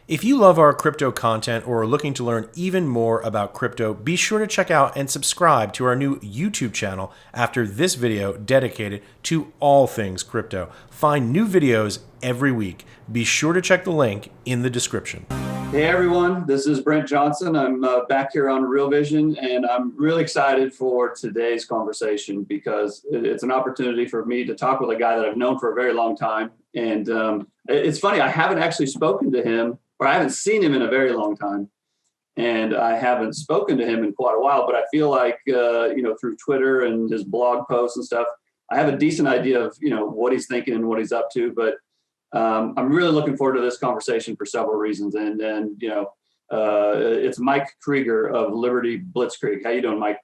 If you love our crypto content or are looking to learn even more about crypto, be sure to check out and subscribe to our new YouTube channel after this video dedicated to all things crypto. Find new videos every week. Be sure to check the link in the description. Hey everyone, this is Brent Johnson. I'm back here on Real Vision, and I'm really excited for today's conversation because it's an opportunity for me to talk with a guy that I've known for a very long time. And it's funny, I haven't actually spoken to him, or I haven't seen him in a very long time. And I haven't spoken to him in quite a while, but I feel like, through Twitter and his blog posts and stuff, I have a decent idea of, what he's thinking and what he's up to. But I'm really looking forward to this conversation for several reasons. And it's Mike Krieger of Liberty Blitzkrieg. How you doing, Mike?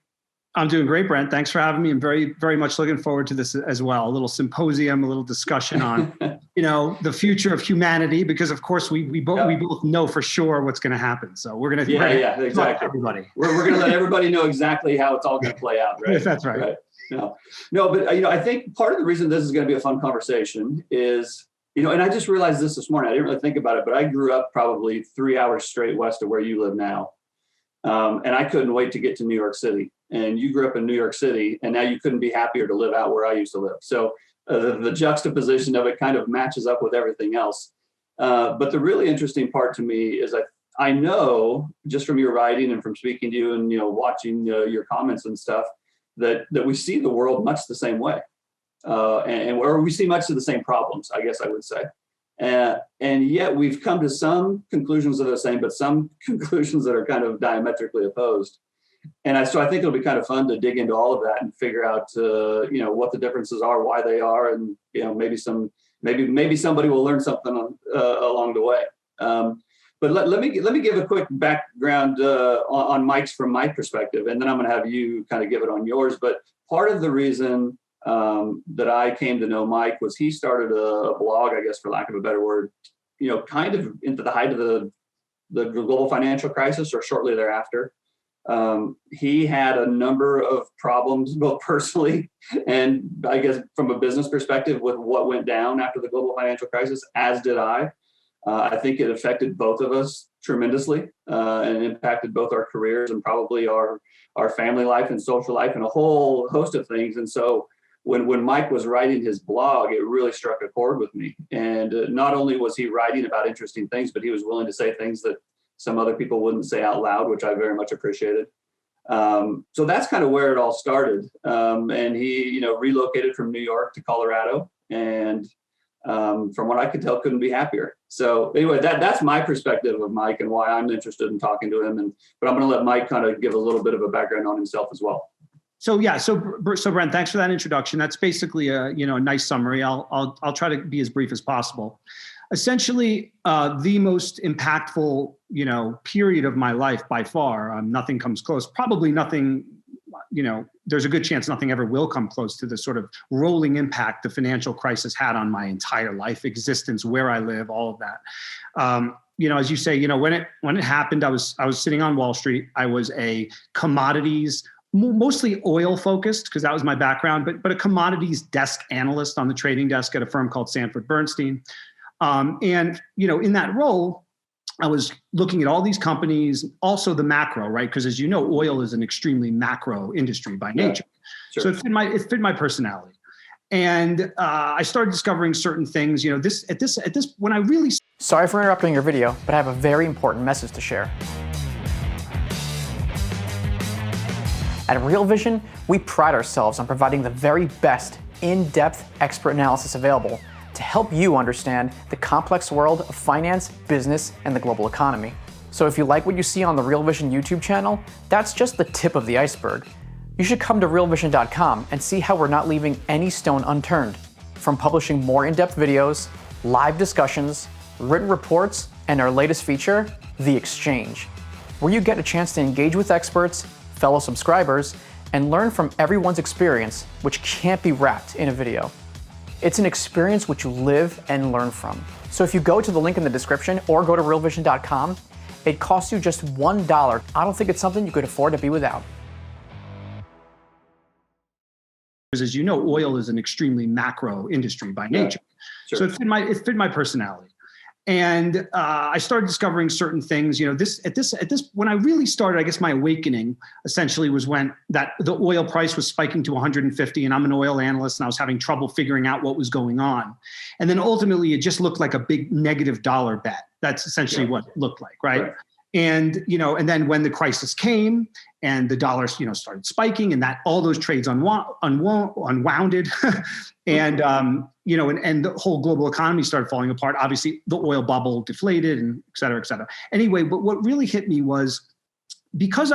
I'm doing great, Brent. Thanks for having me. I'm very, very much looking forward to this as well. A little symposium, a little discussion on, the future of humanity, because of course we both know for sure what's going to happen. So we're going to exactly. Everybody. We're going to let everybody know exactly how it's all going to play out, right? That's right. No, but I think part of the reason this is going to be a fun conversation is, and I just realized this morning. I didn't really think about it, but I grew up probably 3 hours straight west of where you live now. And I couldn't wait to get to New York City. And you grew up in New York City, and now you couldn't be happier to live out where I used to live. So the juxtaposition of it kind of matches up with everything else. But the really interesting part to me is I know just from your writing and from speaking to you and watching your comments and stuff that we see the world much the same way, or we see much of the same problems, I guess I would say. And yet we've come to some conclusions that are the same, but some conclusions that are kind of diametrically opposed. And so I think it'll be kind of fun to dig into all of that and figure out, what the differences are, why they are, and maybe somebody will learn something along the way. But let me give a quick background on Mike's from my perspective, and then I'm going to have you kind of give it on yours. But part of the reason that I came to know Mike was he started a blog, I guess, for lack of a better word, kind of into the height of the global financial crisis or shortly thereafter. He had a number of problems, both personally and I guess from a business perspective with what went down after the global financial crisis, as did I. I think it affected both of us tremendously and impacted both our careers and probably our family life and social life and a whole host of things. And so when Mike was writing his blog, it really struck a chord with me. And not only was he writing about interesting things, but he was willing to say things that some other people wouldn't say out loud, which I very much appreciated. So that's kind of where it all started. And he, relocated from New York to Colorado, and from what I could tell, couldn't be happier. So anyway, that's my perspective of Mike and why I'm interested in talking to him. But I'm going to let Mike kind of give a little bit of a background on himself as well. So Brent, thanks for that introduction. That's basically a nice summary. I'll try to be as brief as possible. Essentially, the most impactful period of my life by far. Nothing comes close. Probably nothing. There's a good chance nothing ever will come close to the sort of rolling impact the financial crisis had on my entire life, existence, where I live, all of that. As you say, when it happened, I was sitting on Wall Street. I was a commodities, mostly oil focused, because that was my background, but a commodities desk analyst on the trading desk at a firm called Sanford Bernstein. In that role, I was looking at all these companies, also the macro, right? Because as you know, oil is an extremely macro industry by nature. Yeah, sure. So it fit my personality. And I started discovering certain things, when I really... Sorry for interrupting your video, but I have a very important message to share. At Real Vision, we pride ourselves on providing the very best in-depth expert analysis available to help you understand the complex world of finance, business, and the global economy. So if you like what you see on the Real Vision YouTube channel, that's just the tip of the iceberg. You should come to realvision.com and see how we're not leaving any stone unturned. From publishing more in-depth videos, live discussions, written reports, and our latest feature, The Exchange, where you get a chance to engage with experts, fellow subscribers, and learn from everyone's experience, which can't be wrapped in a video. It's an experience which you live and learn from. So if you go to the link in the description or go to realvision.com, it costs you just $1. I don't think it's something you could afford to be without. As you know, oil is an extremely macro industry by nature. Sure. So it fit my personality. And I started discovering certain things. When I really started, I guess my awakening essentially was when the oil price was spiking to 150, and I'm an oil analyst, and I was having trouble figuring out what was going on. And then ultimately, it just looked like a big negative dollar bet. That's essentially what it looked like, right? And and then when the crisis came and the dollar started spiking, and that all those trades unwounded, and and the whole global economy started falling apart. Obviously, the oil bubble deflated, and et cetera, et cetera. Anyway, but what really hit me was because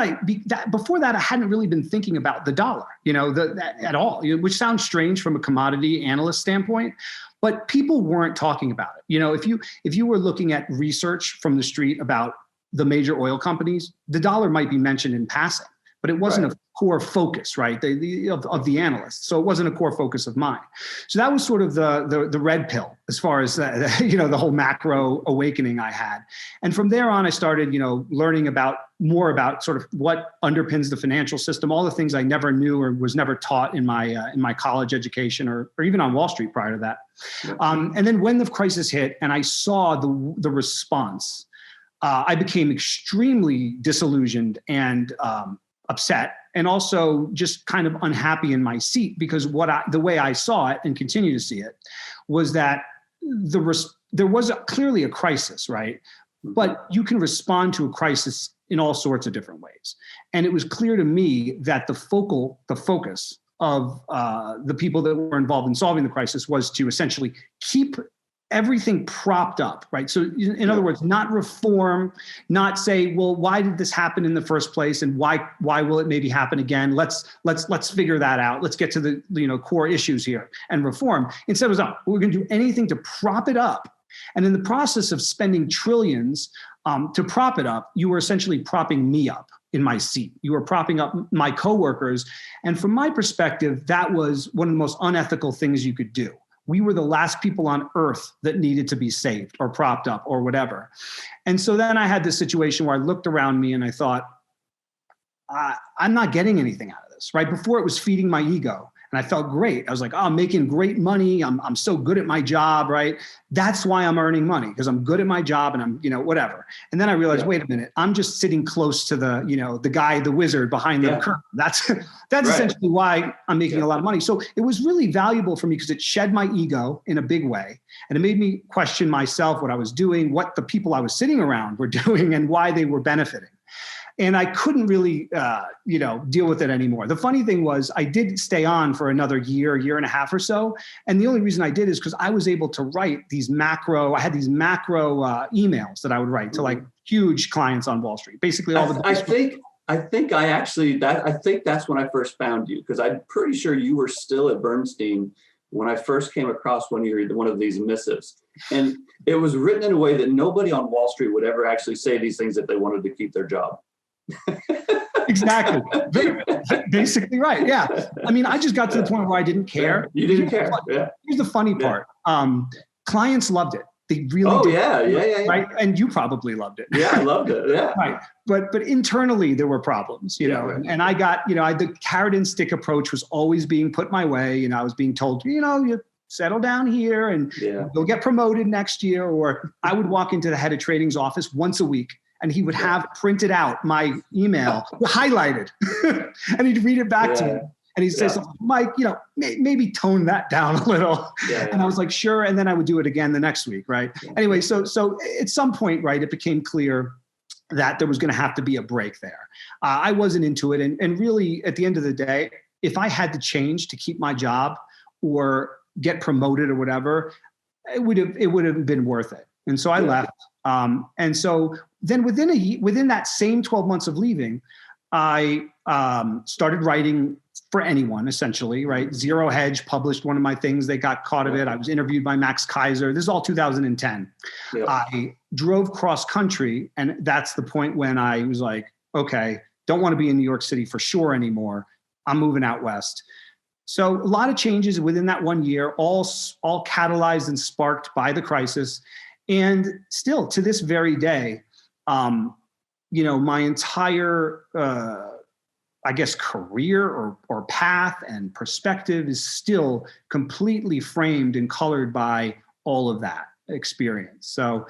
before that I hadn't really been thinking about the dollar, at all, which sounds strange from a commodity analyst standpoint. But people weren't talking about it. If you were looking at research from the street about the major oil companies, the dollar might be mentioned in passing, but it wasn't a core focus, right? Of the analysts. So it wasn't a core focus of mine. So that was sort of the red pill as far as the whole macro awakening I had. And from there on, I started, learning more about sort of what underpins the financial system, all the things I never knew or was never taught in my college education or even on Wall Street prior to that. And then when the crisis hit and I saw the response, I became extremely disillusioned and upset, and also just kind of unhappy in my seat, because the way I saw it and continue to see it was that there was clearly a crisis, right? But you can respond to a crisis in all sorts of different ways. And it was clear to me that the focus of the people that were involved in solving the crisis was to essentially keep everything propped up, right? So in other words, not reform, not say, well, why did this happen in the first place, and why will it maybe happen again? Let's figure that out. Let's get to the core issues here and reform. Instead, it was, we're going to do anything to prop it up. And in the process of spending trillions to prop it up, you were essentially propping me up in my seat. You were propping up my coworkers. And from my perspective, that was one of the most unethical things you could do. We were the last people on earth that needed to be saved or propped up or whatever. And so then I had this situation where I looked around me and I thought, I'm not getting anything out of this, right? Before, it was feeding my ego. And I felt great. I was like, I'm making great money. I'm so good at my job, right? That's why I'm earning money, because I'm good at my job and I'm, whatever. And then I realized, wait a minute, I'm just sitting close to the guy, the wizard behind the curtain. That's essentially why I'm making a lot of money. So it was really valuable for me because it shed my ego in a big way. And it made me question myself, what I was doing, what the people I was sitting around were doing, and why they were benefiting. And I couldn't really, deal with it anymore. The funny thing was, I did stay on for another year and a half or so. And the only reason I did is because I was able to write these macro emails that I would write to like huge clients on Wall Street. Basically, all the. I think that's when I first found you, because I'm pretty sure you were still at Bernstein when I first came across one of these missives. And it was written in a way that nobody on Wall Street would ever actually say these things if they wanted to keep their job. Exactly. Basically right. Yeah. I mean, I just got to the point where I didn't care. You didn't care. Yeah. Here's the funny part. Clients loved it. They really did. Yeah. Right. And you probably loved it. Yeah, I loved it. Yeah. Right. But internally there were problems, Right. And I got, the carrot and stick approach was always being put my way. I was being told, you settle down here and you'll get promoted next year. Or I would walk into the head of trading's office once a week, and he would have printed out my email highlighted and he'd read it back to me. And he'd say something, Mike, maybe tone that down a little. And I was like, sure. And then I would do it again the next week. Right. Anyway, so at some point, right, it became clear that there was going to have to be a break there. I wasn't into it. And really, at the end of the day, if I had to change to keep my job or get promoted or whatever, it would have been worth it. And so I left. And so then within that same 12 months of leaving, I started writing for anyone, essentially, right? Zero Hedge published one of my things. They got caught of it. I was interviewed by Max Kaiser. This is all 2010. Yep. I drove cross country, and that's the point when I was like, okay, don't want to be in New York City for sure anymore. I'm moving out west. So a lot of changes within that 1 year, all catalyzed and sparked by the crisis. And still to this very day, my entire, career or path and perspective is still completely framed and colored by all of that. experience. So,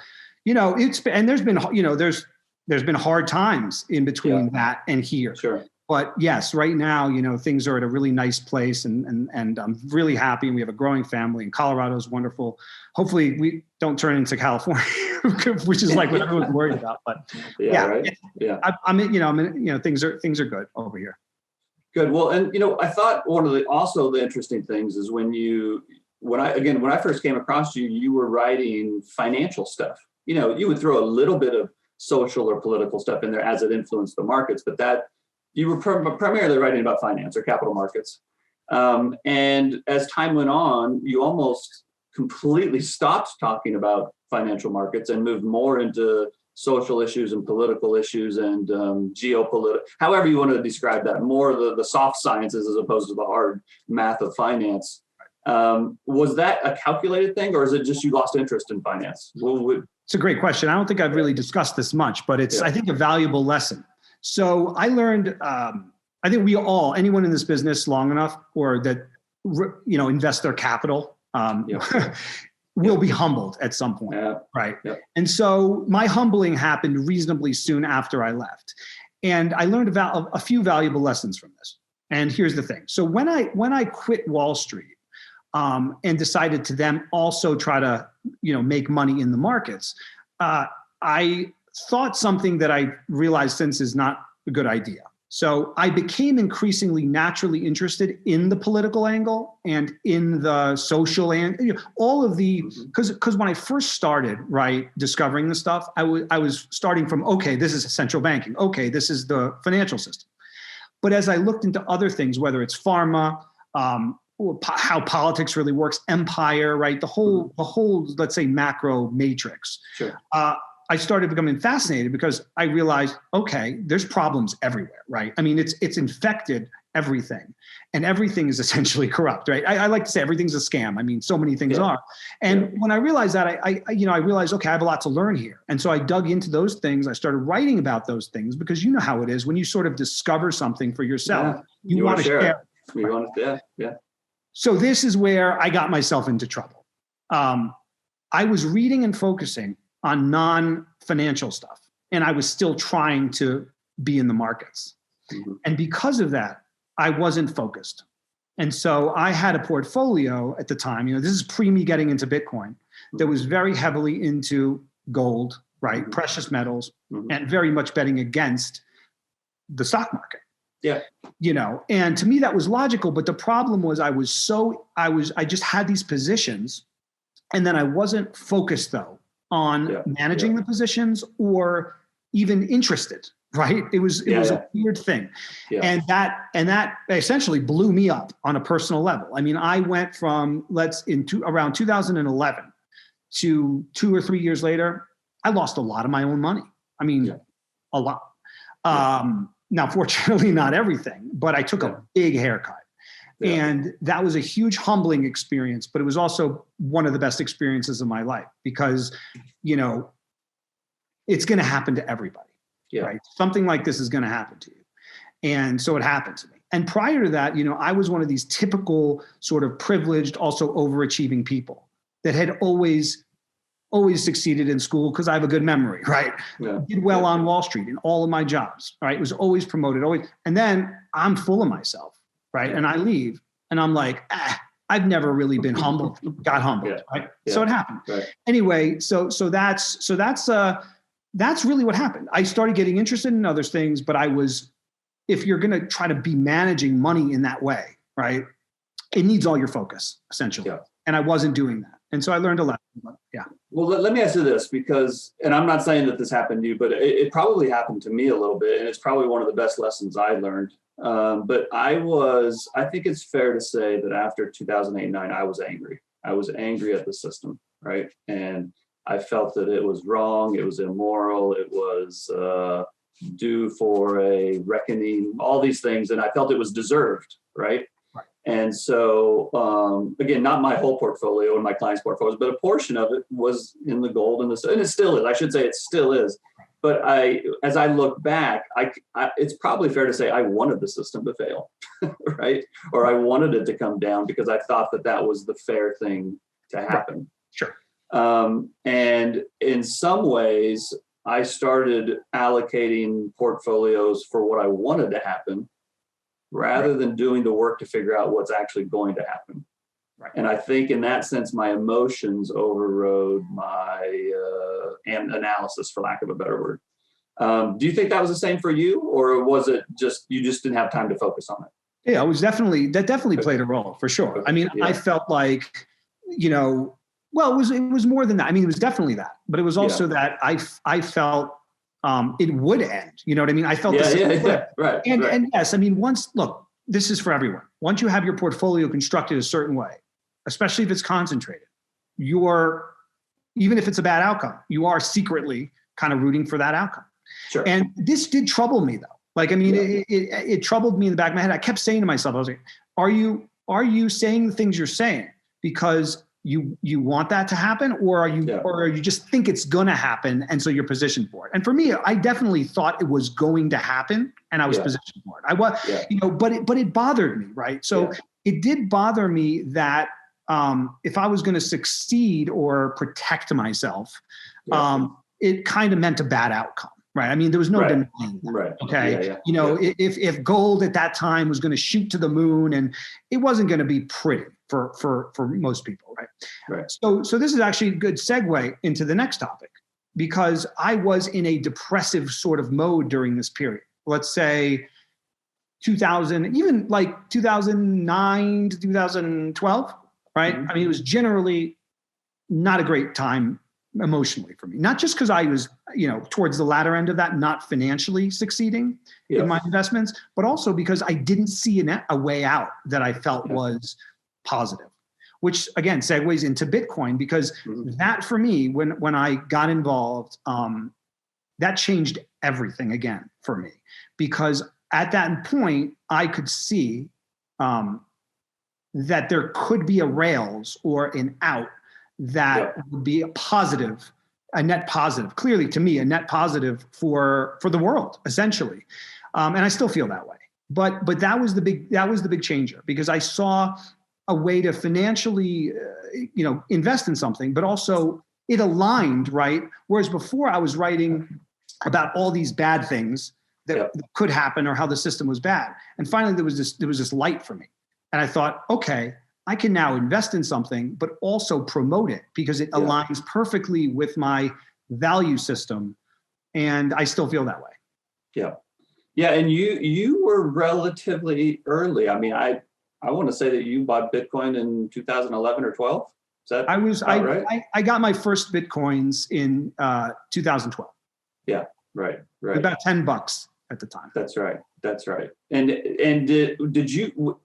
there's been hard times in between that and here. Sure. But yes, right now, things are at a really nice place, and I'm really happy. We have a growing family, and Colorado is wonderful. Hopefully, we don't turn into California, which is like what everyone's worried about. But right. Things are good over here. Good. Well, and I thought one of the interesting things is when I first came across you, you were writing financial stuff. You would throw a little bit of social or political stuff in there as it influenced the markets, but that you were primarily writing about finance or capital markets. And as time went on, you almost completely stopped talking about financial markets and moved more into social issues and political issues and geopolitical, however you want to describe that, more the soft sciences as opposed to the hard math of finance. Was that a calculated thing, or is it just you lost interest in finance? It's a great question. I don't think I've really discussed this much, but it's, I think, a valuable lesson. So I learned, I think anyone in this business long enough, or that, invest their capital, will be humbled at some point. Right. Yep. And so my humbling happened reasonably soon after I left. And I learned about a few valuable lessons from this. And here's the thing. So when I quit Wall Street, and decided to then also try to, make money in the markets, I thought something that I realized since is not a good idea. So I became increasingly naturally interested in the political angle and in the social and all of the, because when I first started, discovering this stuff, I was starting from, okay, this is central banking. Okay, this is the financial system. But as I looked into other things, whether it's pharma, or how politics really works, empire, the whole, let's say, macro matrix. Sure. I started becoming fascinated because I realized, okay, there's problems everywhere, right? I mean, it's infected everything, and everything is essentially corrupt, right? I like to say everything's a scam. I mean, so many things are. And when I realized that, I realized, okay, I have a lot to learn here. And so I dug into those things. I started writing about those things because you know how it is when you sort of discover something for yourself, you want to share it. You want to, So this is where I got myself into trouble. I was reading and focusing on non-financial stuff, and I was still trying to be in the markets. Mm-hmm. And because of that, I wasn't focused. And so I had a portfolio at the time, this is pre me getting into Bitcoin, that was very heavily into gold, mm-hmm. precious metals, mm-hmm. and very much betting against the stock market. Yeah. And to me that was logical, but the problem was I just had these positions, and then I wasn't focused though on managing the positions or even interested, right? It was a weird thing. Yeah. And that essentially blew me up on a personal level. I mean, I went from around 2011 to 2 or 3 years later, I lost a lot of my own money. I mean, a lot. Now, fortunately, not everything, but I took a big haircut. Yeah. And that was a huge humbling experience, but it was also one of the best experiences of my life because, it's going to happen to everybody, right? Something like this is going to happen to you. And so it happened to me. And prior to that, I was one of these typical sort of privileged, also overachieving people that had always succeeded in school because I have a good memory, right? Yeah. Did well on Wall Street in all of my jobs, right? Was always promoted, always. And then I'm full of myself. Right. And I leave and I'm like, I've never really been humbled, got humbled. Right. Yeah. So it happened. Right. Anyway. So that's really what happened. I started getting interested in other things, but if you're going to try to be managing money in that way, right, it needs all your focus essentially. Yeah. And I wasn't doing that. And so I learned a lesson. Yeah. Well, let me ask you this because, and I'm not saying that this happened to you, but it probably happened to me a little bit. And it's probably one of the best lessons I learned. But I think it's fair to say that after 2008-9, I was angry. I was angry at the system, right? And I felt that it was wrong. It was immoral. It was due for a reckoning, all these things. And I felt it was deserved, right? And so, again, not my whole portfolio and my clients' portfolios, but a portion of it was in the gold and it still is. I should say it still is. But as I look back, it's probably fair to say I wanted the system to fail, right? Or I wanted it to come down because I thought that was the fair thing to happen. Right. Sure. And in some ways, I started allocating portfolios for what I wanted to happen rather than doing the work to figure out what's actually going to happen. Right. And I think in that sense, my emotions overrode my analysis, for lack of a better word. Do you think that was the same for you, or was it just you just didn't have time to focus on it? Yeah, that definitely played a role for sure. I mean, I felt like, well, it was more than that. I mean, it was definitely that, but it was also that I felt it would end. You know what I mean? I felt right. And yes, I mean, look, this is for everyone. Once you have your portfolio constructed a certain way, especially if it's concentrated, even if it's a bad outcome, you are secretly kind of rooting for that outcome. Sure. And this did trouble me though. Like, I mean, it troubled me in the back of my head. I kept saying to myself, I was like, are you saying the things you're saying because you want that to happen, or are you just think it's going to happen and so you're positioned for it? And for me, I definitely thought it was going to happen and I was positioned for it. I was, but it bothered me, right? So it did bother me that if I was going to succeed or protect myself, it kind of meant a bad outcome. Right. I mean, there was no denying that. Right. Okay. If gold at that time was going to shoot to the moon, and it wasn't going to be pretty for most people. Right. So this is actually a good segue into the next topic, because I was in a depressive sort of mode during this period. Let's say 2000, even like 2009 to 2012. Right. Mm-hmm. I mean, it was generally not a great time emotionally for me, not just because I was, towards the latter end of that, not financially succeeding in my investments, but also because I didn't see a way out that I felt was positive, which again segues into Bitcoin, because that for me, when I got involved, that changed everything again for me, because at that point I could see that there could be a rails or an out that would be a net positive, clearly to me, a net positive for the world, essentially. And I still feel that way. But that was the big changer, because I saw a way to financially, invest in something, but also it aligned, right? Whereas before I was writing about all these bad things that could happen or how the system was bad. And finally there was this light for me. And I thought, okay, I can now invest in something, but also promote it because it aligns perfectly with my value system. And I still feel that way. Yeah. Yeah. And you were relatively early. I mean, I want to say that you bought Bitcoin in 2011 or 12. Is that right? I got my first Bitcoins in 2012. Yeah. Right. About $10 at the time. That's right. And did you,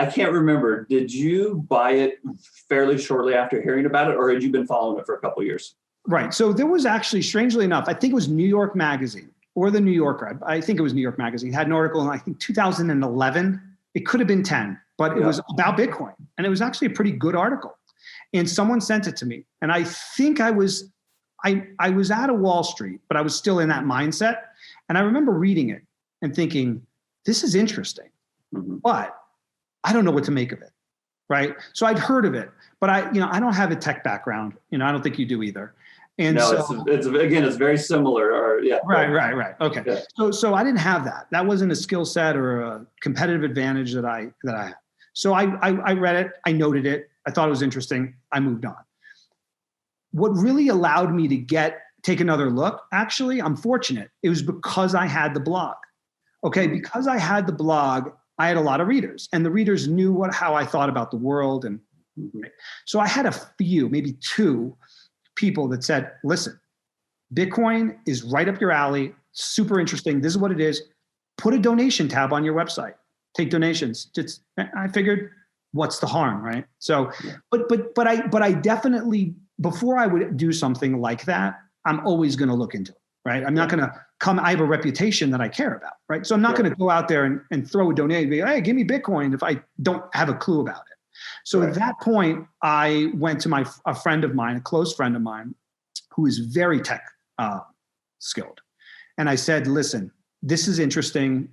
I can't remember. Did you buy it fairly shortly after hearing about it, or had you been following it for a couple of years? Right. So there was actually, strangely enough, I think it was New York Magazine or the New Yorker. I think it was New York Magazine. It had an article in, I think, 2011. It could have been 10, but it was about Bitcoin. And it was actually a pretty good article. And someone sent it to me. And I think I was out of Wall Street, but I was still in that mindset. And I remember reading it and thinking, this is interesting, but I don't know what to make of it, right? So I'd heard of it, but I don't have a tech background. I don't think you do either. And no, so it's very similar. Right. Okay. Yeah. So I didn't have that. That wasn't a skill set or a competitive advantage that I had. So I read it. I noted it. I thought it was interesting. I moved on. What really allowed me to take another look, actually, I'm fortunate. It was because I had the blog. Okay, because I had the blog, I had a lot of readers, and the readers knew how I thought about the world. And so I had a few, maybe two people that said, listen, Bitcoin is right up your alley, super interesting. This is what it is. Put a donation tab on your website. Take donations. I figured, what's the harm, right? So, but I definitely, before I would do something like that, I'm always going to look into it, right? I'm not going to I have a reputation that I care about, right? So I'm not going to go out there and throw a donation and be, hey, give me Bitcoin if I don't have a clue about it. So at that point, I went to a friend of mine, a close friend of mine, who is very tech skilled. And I said, listen, this is interesting.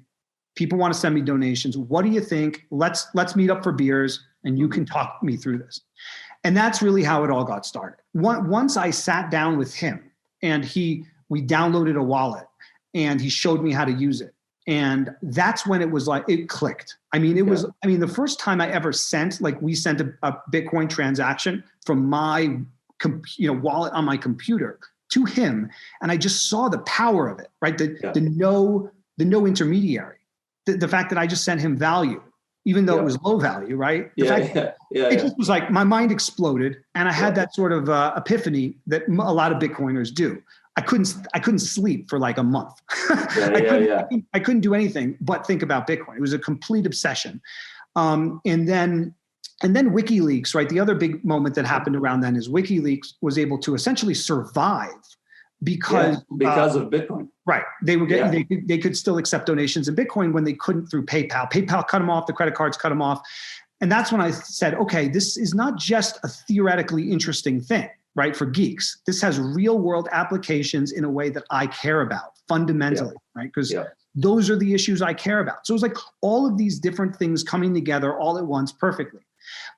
People want to send me donations. What do you think? Let's meet up for beers and you can talk me through this. And that's really how it all got started. Once I sat down with him and we downloaded a wallet and he showed me how to use it. And that's when it was like, it clicked. I mean, the first time I ever sent, like we sent a Bitcoin transaction from my wallet on my computer to him. And I just saw the power of it, right? The no intermediary, the fact that I just sent him value, even though it was low value, right? It just was like my mind exploded, and I had that sort of epiphany that a lot of Bitcoiners do. I couldn't sleep for like a month. I couldn't do anything but think about Bitcoin. It was a complete obsession. And then WikiLeaks, right? The other big moment that happened around then is WikiLeaks was able to essentially survive because of Bitcoin. Right. They were getting, they could still accept donations in Bitcoin when they couldn't through PayPal. PayPal cut them off, the credit cards cut them off. And that's when I said, okay, this is not just a theoretically interesting thing, right? For geeks, this has real world applications in a way that I care about fundamentally, right? Because those are the issues I care about. So it was like all of these different things coming together all at once perfectly.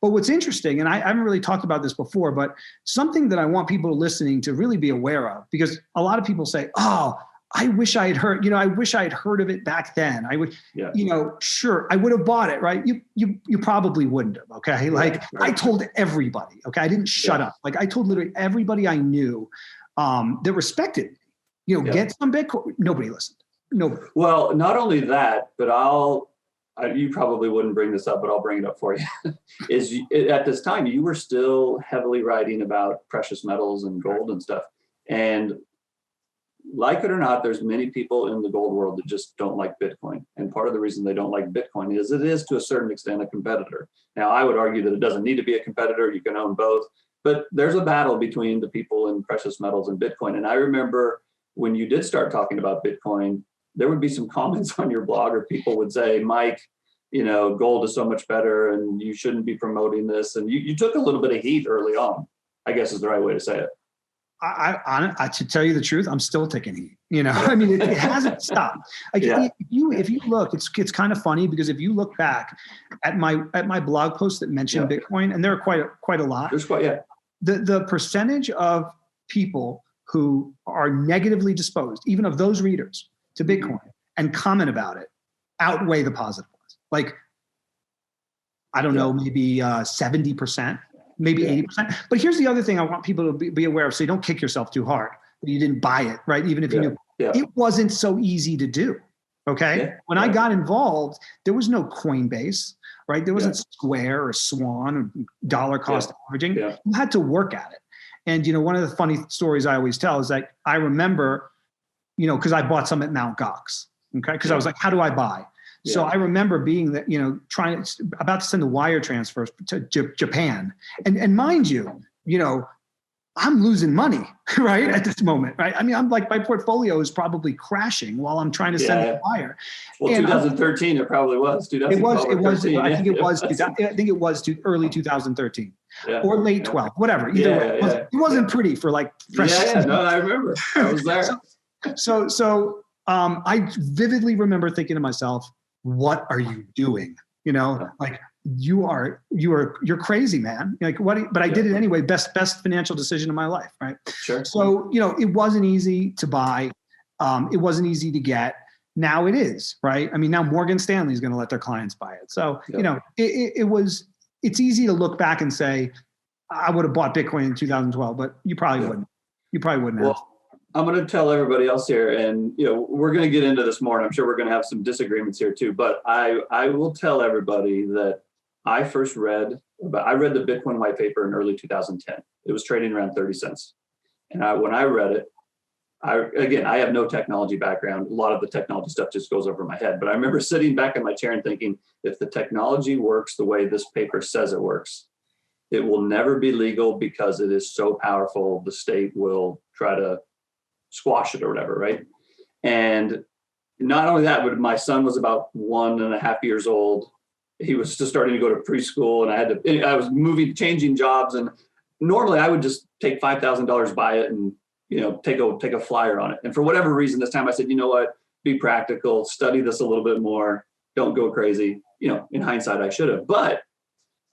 But what's interesting, and I haven't really talked about this before, but something that I want people listening to really be aware of, because a lot of people say, oh, I wish I had heard, I wish I had heard of it back then. I would, sure, I would have bought it, right? You probably wouldn't have, okay? Like I told everybody, okay? I didn't shut up. Like I told literally everybody I knew that respected me, get some Bitcoin. Nobody listened. Nobody. Well, not only that, but you probably wouldn't bring this up, but I'll bring it up for you. At this time, you were still heavily writing about precious metals and gold and stuff. And like it or not, there's many people in the gold world that just don't like Bitcoin. And part of the reason they don't like Bitcoin is it is to a certain extent a competitor. Now, I would argue that it doesn't need to be a competitor. You can own both. But there's a battle between the people in precious metals and Bitcoin. And I remember when you did start talking about Bitcoin, there would be some comments on your blog or people would say, Mike, gold is so much better and you shouldn't be promoting this. And you took a little bit of heat early on, I guess is the right way to say it. I to tell you the truth, I'm still taking heat. I mean, it hasn't stopped. Like if you look, it's kind of funny because if you look back at my blog posts that mention Bitcoin, and there are quite a lot. There's the percentage of people who are negatively disposed, even of those readers, to Bitcoin and comment about it outweigh the positive ones. Like, I don't know, maybe 70%. Maybe 80%. But here's the other thing I want people to be aware of, so you don't kick yourself too hard. You didn't buy it, right? Even if you knew. It wasn't so easy to do, okay? When I got involved, there was no Coinbase, right? There wasn't Square or Swan or dollar cost averaging. You had to work at it. And, one of the funny stories I always tell is that I remember, because I bought some at Mt. Gox, okay? Because I was like, how do I buy? So I remember being that, about to send the wire transfers to Japan. And mind you, I'm losing money, right? At this moment, right? I mean, I'm like, my portfolio is probably crashing while I'm trying to send the wire. Well, and 2013, it probably was. It was. I think it was. I think it was early 2013 or late 12, whatever. Either way, it wasn't pretty for like fresh. No, I remember. I was there. So I vividly remember thinking to myself, what are you doing? Like you're crazy, man. Like what? But I did it anyway. Best financial decision of my life, right? Sure. So it wasn't easy to buy. It wasn't easy to get. Now it is, right? I mean, now Morgan Stanley is going to let their clients buy it. So it's easy to look back and say, I would have bought Bitcoin in 2012, but you probably wouldn't. You probably wouldn't have. Well, I'm going to tell everybody else here, and we're going to get into this more, and I'm sure we're going to have some disagreements here too. But I will tell everybody that I read the Bitcoin white paper in early 2010. It was trading around 30 cents, and when I read it, I have no technology background. A lot of the technology stuff just goes over my head. But I remember sitting back in my chair and thinking, if the technology works the way this paper says it works, it will never be legal because it is so powerful. The state will try to squash it or whatever, right? And not only that, but my son was about 1.5 years old. He was just starting to go to preschool, and I was changing jobs, and normally I would just take $5,000, buy it, and take a flyer on it. And for whatever reason, this time I said, you know what? Be practical, study this a little bit more. Don't go crazy. In hindsight, I should have. But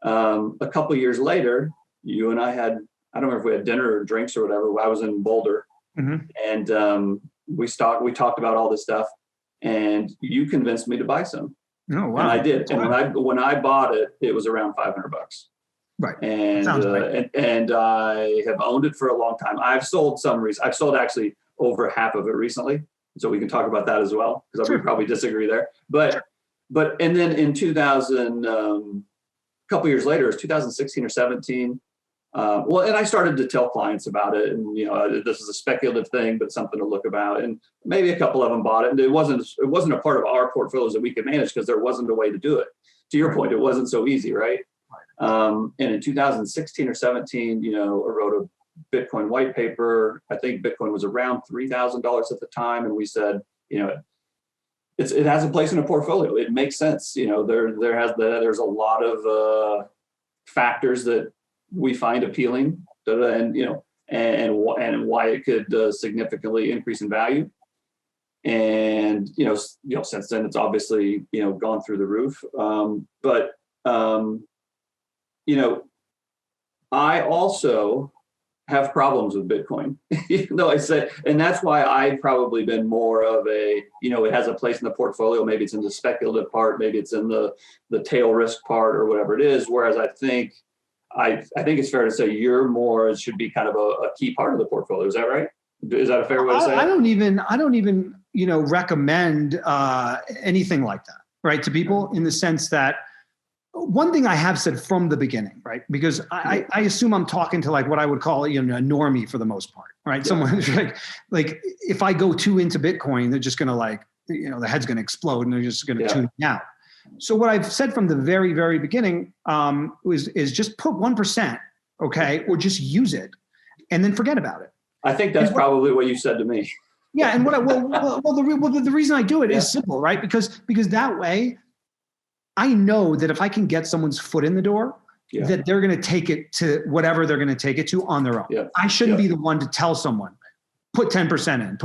a couple of years later, you and I had, I don't remember if we had dinner or drinks or whatever. I was in Boulder, and we talked about all this stuff, and you convinced me to buy some. Oh, wow. And I did. And when I bought it, it was around $500. Right. And I have owned it for a long time. I've sold I've sold actually over half of it recently. So we can talk about that as well, because we probably disagree there. But and then in 2000, a couple years later, it was 2016 or 17. And I started to tell clients about it, and this is a speculative thing, but something to look about. And maybe a couple of them bought it, and it wasn't a part of our portfolios that we could manage because there wasn't a way to do it. To your point, it wasn't so easy, right? And in 2016 or 17, I wrote a Bitcoin white paper. I think Bitcoin was around $3,000 at the time, and we said, it has a place in a portfolio. It makes sense. There's a lot of factors that we find appealing, and why it could significantly increase in value. And since then it's obviously gone through the roof. I also have problems with Bitcoin, even though I say, and that's why I've probably been more of a, it has a place in the portfolio. Maybe it's in the speculative part, maybe it's in the tail risk part or whatever it is. Whereas I think it's fair to say it should be kind of a key part of the portfolio. Is that right? Is that a fair way to say it? I don't even, recommend anything like that, right, to people, in the sense that one thing I have said from the beginning, right, because I assume I'm talking to like what I would call a normie for the most part, right? Yeah. Someone who's like if I go too into Bitcoin, they're just gonna the head's gonna explode and they're just gonna tune me out. So what I've said from the very, very beginning is just put 1%, okay, or just use it, and then forget about it. I think that's probably what you said to me. Yeah, and the reason I do it is simple, right? Because that way, I know that if I can get someone's foot in the door, that they're going to take it to whatever they're going to take it to on their own. Yeah. I shouldn't be the one to tell someone, put 10% in,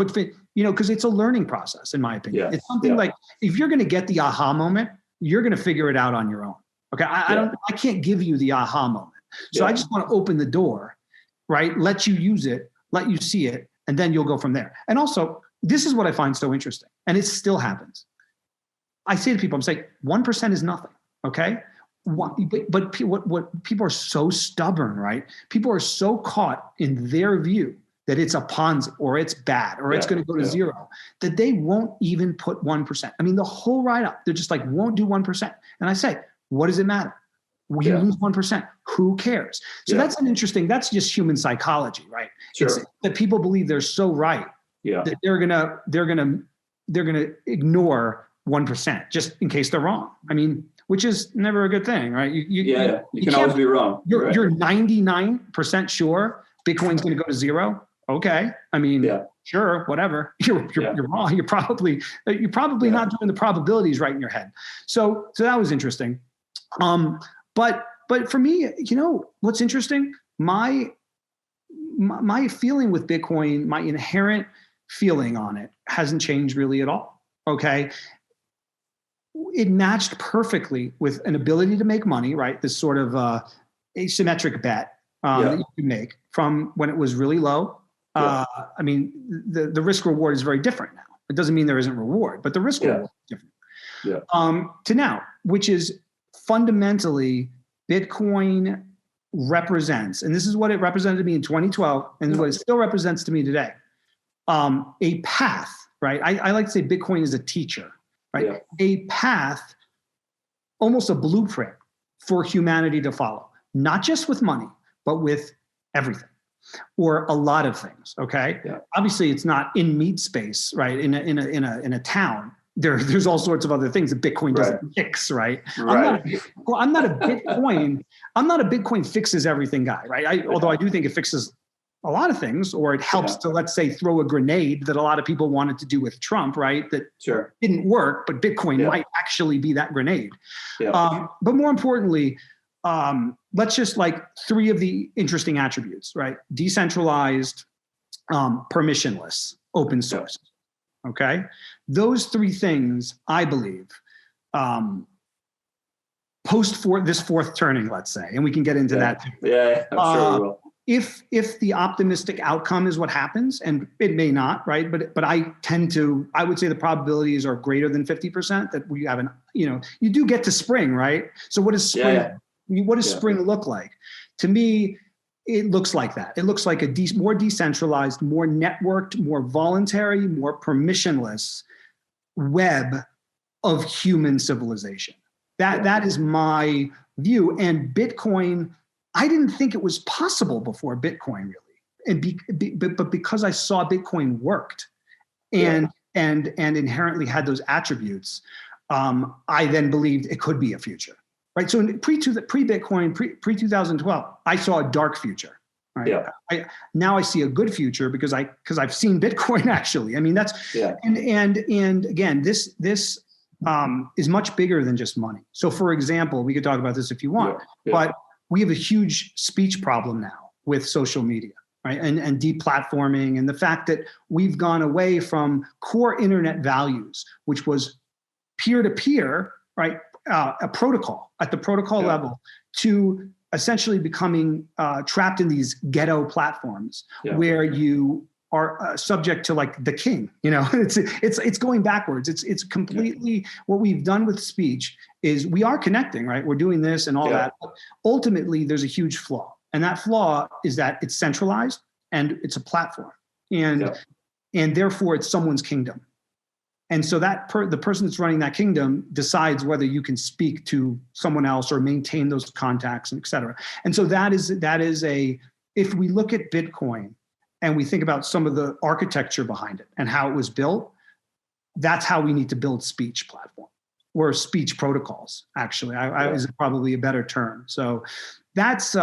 because it's a learning process, in my opinion. Yeah. It's something like, if you're going to get the aha moment, you're going to figure it out on your own. Okay. I can't give you the aha moment. So I just want to open the door, right? Let you use it, let you see it, and then you'll go from there. And also, this is what I find so interesting, and it still happens. I say to people, I'm saying 1% is nothing, okay? But what people are so stubborn, right? People are so caught in their view that it's a Ponzi or it's bad or it's going to go to zero, that they won't even put 1%. I mean, the whole write up, they're just like, won't do 1%. And I say, what does it matter? You lose 1%. Who cares? So that's just human psychology, right? Sure. It's that people believe they're so right that they're gonna ignore 1% just in case they're wrong. I mean, which is never a good thing, right? You can always be wrong. You're 99% sure Bitcoin's going to go to zero. Okay. I mean, sure, whatever. You're wrong. You're probably not doing the probabilities right in your head. So that was interesting. But for me, what's interesting, my feeling with Bitcoin, my inherent feeling on it hasn't changed really at all. Okay. It matched perfectly with an ability to make money, right? This sort of asymmetric bet that you can make from when it was really low. I mean, the risk reward is very different now. It doesn't mean there isn't reward, but the risk reward is different. To now, which is fundamentally Bitcoin represents, and this is what it represented to me in 2012, and what it still represents to me today, a path, right? I like to say Bitcoin is a teacher, right? Yeah. A path, almost a blueprint for humanity to follow, not just with money, but with everything, or a lot of things. Okay. Yeah. Obviously, it's not in meat space, right? In a town. There's all sorts of other things that Bitcoin doesn't fix, right? I'm not a Bitcoin fixes everything guy, right? Although I do think it fixes a lot of things, or it helps to, let's say, throw a grenade that a lot of people wanted to do with Trump, right? That didn't work, but Bitcoin might actually be that grenade. Yeah. But more importantly, let's just like three of the interesting attributes, right? Decentralized, permissionless, open source. Okay. Those three things, I believe, post for this fourth turning, let's say, and we can get into that too. Yeah, I'm sure we will. If the optimistic outcome is what happens, and it may not, right? But I would say the probabilities are greater than 50% that we have you do get to spring, right? So what does spring look like? To me, it looks like that. It looks like a more decentralized, more networked, more voluntary, more permissionless web of human civilization. That is my view. And Bitcoin, I didn't think it was possible before Bitcoin, really, but because I saw Bitcoin worked, and inherently had those attributes, I then believed it could be a future, right? So pre-Bitcoin, pre-2012, I saw a dark future, right? Yeah. Now I see a good future because I've seen Bitcoin actually. I mean, and again, this is much bigger than just money. So, for example, we could talk about this if you want, but we have a huge speech problem now with social media, right? And deplatforming, and the fact that we've gone away from core internet values, which was peer-to-peer, right? A protocol at the protocol level, to essentially becoming trapped in these ghetto platforms where you are subject to like the king, it's going backwards. It's completely what we've done with speech is we are connecting, right? We're doing this and all that. But ultimately, there's a huge flaw. And that flaw is that it's centralized and it's a platform. And therefore it's someone's kingdom. And so that the person that's running that kingdom decides whether you can speak to someone else or maintain those contacts, and et cetera. And so that is if we look at Bitcoin and we think about some of the architecture behind it and how it was built, that's how we need to build speech platform or speech protocols. Actually, is probably a better term. So that's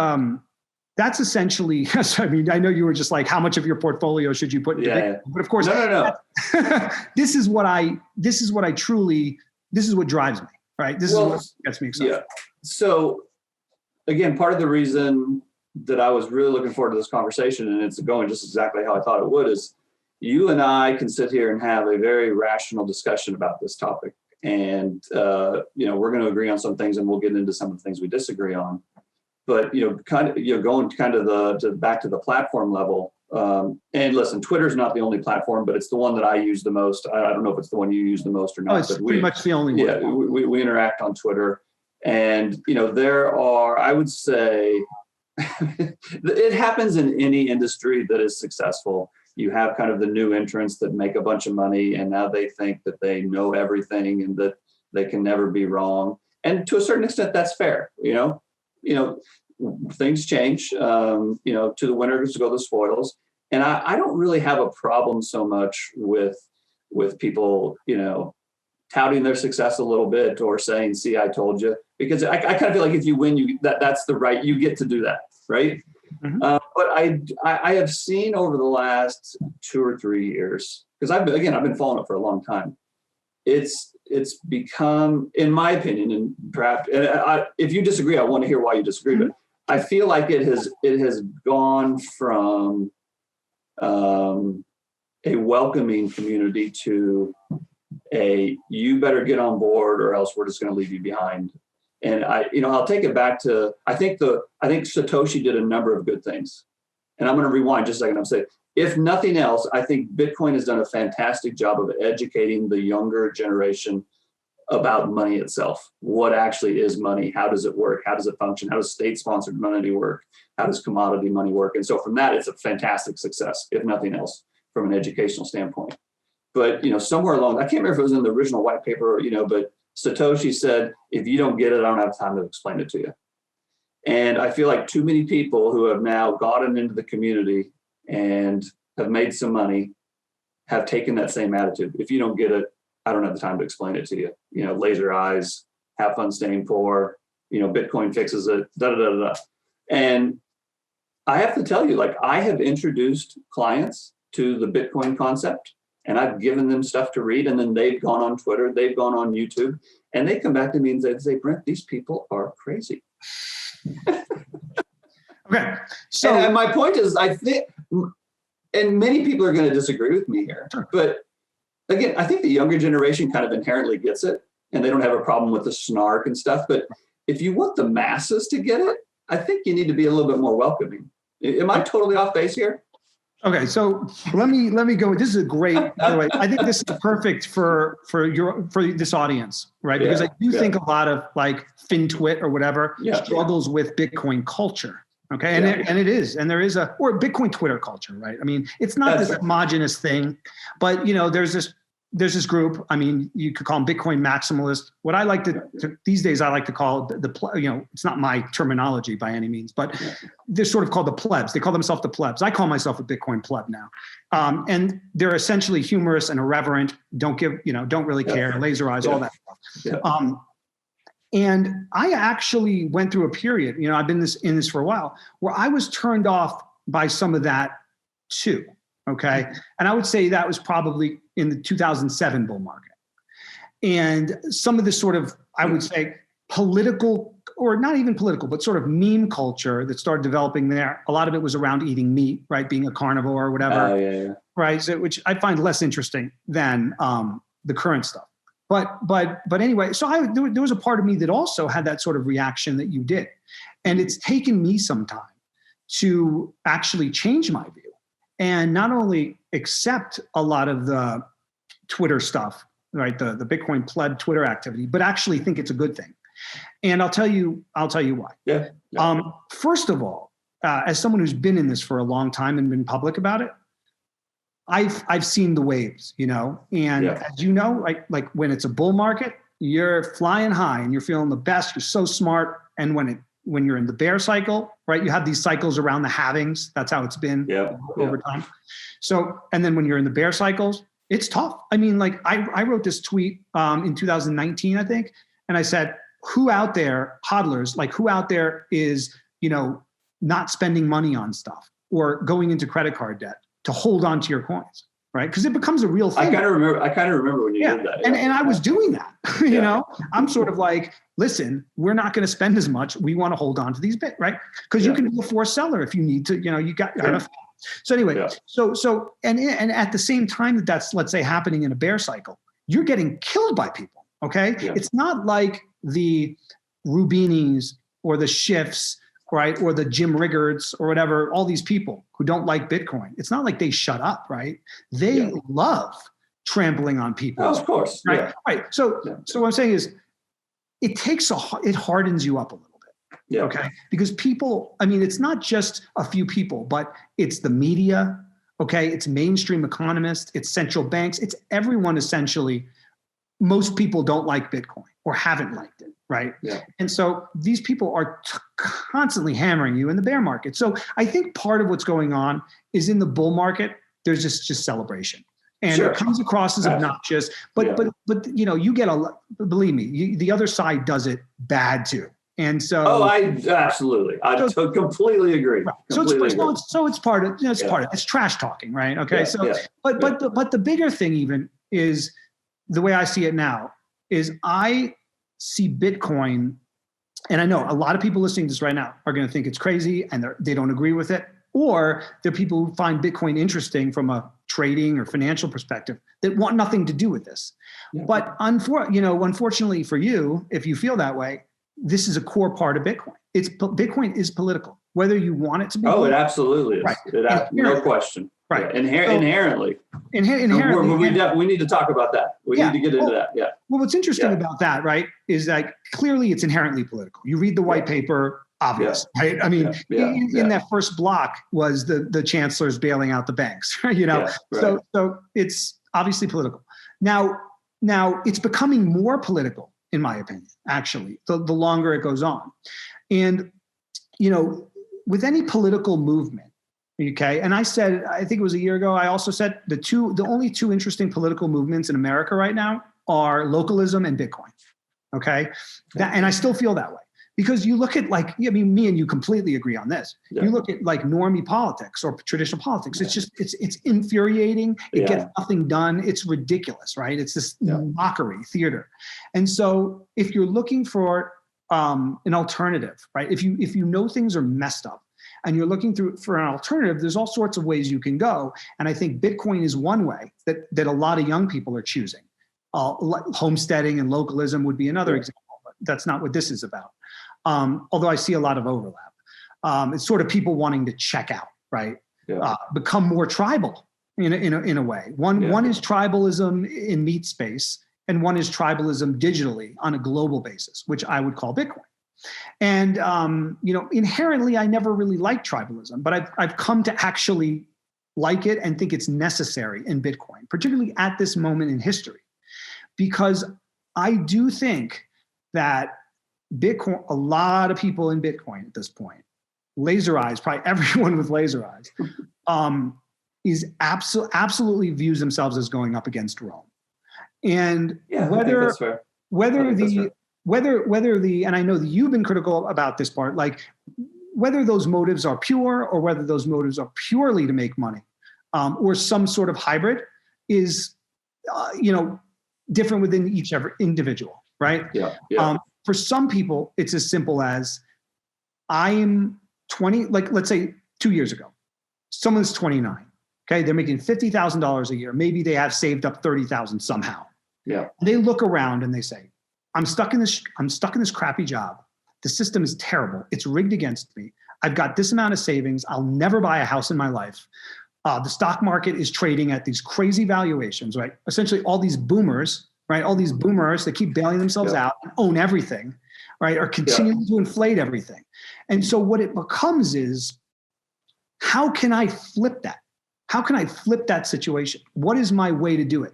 essentially. I mean, I know you were just like, how much of your portfolio should you put into Bitcoin? But of course, no. This is what drives me, right? This is what gets me excited. Yeah. So again, part of the reason that I was really looking forward to this conversation, and it's going just exactly how I thought it would, is you and I can sit here and have a very rational discussion about this topic. And, we're going to agree on some things, and we'll get into some of the things we disagree on. But, going kind of back to the platform level. And listen, Twitter's not the only platform, but it's the one that I use the most. I don't know if it's the one you use the most or not. It's pretty much the only one. Yeah, we interact on Twitter. And, there are, I would say, it happens in any industry that is successful. You have kind of the new entrants that make a bunch of money, and now they think that they know everything and that they can never be wrong. And to a certain extent, that's fair. Things change. To the winners go the spoils. And I don't really have a problem so much with people, touting their success a little bit or saying, "See, I told you," because I kind of feel like if you win, that's the right. You get to do that, right? Mm-hmm. But I have seen over the last 2 or 3 years, because I've been following it for a long time. It's become, in my opinion, and perhaps if you disagree, I want to hear why you disagree. Mm-hmm. But I feel like it has gone from a welcoming community to you better get on board or else we're just going to leave you behind. And I'll take it back to, I think Satoshi did a number of good things. And I'm going to rewind just a second. I'm saying, if nothing else, I think Bitcoin has done a fantastic job of educating the younger generation about money itself. What actually is money? How does it work? How does it function? How does state-sponsored money work? How does commodity money work? And so from that, it's a fantastic success, if nothing else, from an educational standpoint. But, somewhere along, I can't remember if it was in the original white paper, but Satoshi said, if you don't get it, I don't have time to explain it to you. And I feel like too many people who have now gotten into the community and have made some money have taken that same attitude. If you don't get it, I don't have the time to explain it to you. Laser eyes, have fun staying poor, Bitcoin fixes it, da, da, da, da. And I have to tell you, I have introduced clients to the Bitcoin concept, and I've given them stuff to read, and then they've gone on Twitter, they've gone on YouTube, and they come back to me and they say, Brent, these people are crazy. Okay. So and my point is, I think, and many people are going to disagree with me here, sure. But again, I think the younger generation kind of inherently gets it, and they don't have a problem with the snark and stuff. But if you want the masses to get it, I think you need to be a little bit more welcoming. Am I totally off base here? Okay, so let me go. This is a great. By the way, I think this is perfect for this audience, right? Because I do think a lot of like FinTwit or whatever struggles with Bitcoin culture. Okay, and it is, and there is or Bitcoin Twitter culture, right? I mean, it's not this homogenous thing, but there's this group. I mean, you could call them Bitcoin maximalists. What I like to these days, I like to call it's not my terminology by any means, but they're sort of called the plebs. They call themselves the plebs. I call myself a Bitcoin pleb now, and they're essentially humorous and irreverent. Don't really care, laser eyes, all that stuff. Yeah. And I actually went through a period. I've been in this for a while, where I was turned off by some of that too. Okay, and I would say that was probably in the 2007 bull market. And some of this sort of, I would say, political, or not even political, but sort of meme culture that started developing there. A lot of it was around eating meat, right? Being a carnivore or whatever, right? So, which I find less interesting than the current stuff. But anyway, so there was a part of me that also had that sort of reaction that you did. And it's taken me some time to actually change my view and not only accept a lot of the Twitter stuff, right? The Bitcoin pleb Twitter activity, but actually think it's a good thing. And I'll tell you why. Yeah. First of all, as someone who's been in this for a long time and been public about it, I've seen the waves, and as you know, like when it's a bull market, you're flying high and you're feeling the best. You're so smart. And when you're in the bear cycle, right, you have these cycles around the halvings. That's how it's been over time. So, and then when you're in the bear cycles, it's tough. I mean, like I wrote this tweet in 2019, I think, and I said, who out there, hodlers, like who out there is, not spending money on stuff or going into credit card debt to hold on to your coins, right? Because it becomes a real thing. I kind of remember when you did that. And I was doing that, I'm sort of like, listen, we're not going to spend as much. We want to hold on to these bits, right? Because you can be a forced seller if you need to, you got enough. So anyway, so at the same time that's, let's say, happening in a bear cycle, you're getting killed by people, okay? Yeah. It's not like the Rubinis or the Schiffs, right? Or the Jim Riggards or whatever, all these people who don't like Bitcoin. It's not like they shut up, right? They love trampling on people. Oh, of course. Right. Yeah. Right. So what I'm saying is it hardens you up a little bit. Yeah. Okay. Because people, I mean, it's not just a few people, but it's the media. Okay. It's mainstream economists, it's central banks, it's everyone essentially. Most people don't like Bitcoin or haven't liked it. Right. Yeah. And so these people are constantly hammering you in the bear market. So I think part of what's going on is in the bull market, there's just celebration. And it comes across as obnoxious, but you get believe me, the other side does it bad too. And so I completely agree. Right. Completely agree. It's part of it's trash talking, right? Okay. But the bigger thing even is the way I see it now is I see Bitcoin, and I know a lot of people listening to this right now are going to think it's crazy and they don't agree with it, or they're people who find Bitcoin interesting from a trading or financial perspective that want nothing to do with this. Yeah. But unfortunately for you, if you feel that way, this is a core part of Bitcoin. Bitcoin is political, whether you want it to be. Oh, it absolutely is. Right. No question. Right. Yeah. Inherently. We need to talk about that. We need to get into that. Yeah. Well, what's interesting about that, right, is that clearly it's inherently political. You read the white paper, obvious, right? I mean, in that first block was the chancellors bailing out the banks, So it's obviously political. Now it's becoming more political, in my opinion, actually, the longer it goes on. And, with any political movement, okay. And I said, I think it was a year ago, I also said the only two interesting political movements in America right now are localism and Bitcoin. Okay. And I still feel that way because you look at me and you completely agree on this. Yeah. You look at like normie politics or traditional politics. It's just, it's infuriating. It gets nothing done. It's ridiculous, right? It's this mockery theater. And so if you're looking for an alternative, right? If you know things are messed up, and you're looking for an alternative, there's all sorts of ways you can go. And I think Bitcoin is one way that a lot of young people are choosing. Homesteading and localism would be another example, but that's not what this is about. although I see a lot of overlap. It's sort of people wanting to check out, right? Yeah. Become more tribal in a way. One is tribalism in meat space, and one is tribalism digitally on a global basis, which I would call Bitcoin. And inherently, I never really liked tribalism, but I've come to actually like it and think it's necessary in Bitcoin, particularly at this moment in history, because I do think that Bitcoin, a lot of people in Bitcoin at this point, laser eyes, probably everyone with laser eyes, is absolutely views themselves as going up against Rome. And whether the, and I know that you've been critical about this part, like whether those motives are pure or whether those motives are purely to make money, or some sort of hybrid is, different within each every individual, right? For some people, it's as simple as I am 20, like let's say 2 years ago, someone's 29. Okay, they're making $50,000 a year. Maybe they have saved up 30,000 somehow. Yeah. They look around and they say, I'm stuck in this crappy job. The system is terrible. It's rigged against me. I've got this amount of savings. I'll never buy a house in my life. The stock market is trading at these crazy valuations, right? Essentially all these boomers, right? All these boomers that keep bailing themselves out and own everything, right? Are continuing to inflate everything. And so what it becomes is, how can I flip that? How can I flip that situation? What is my way to do it?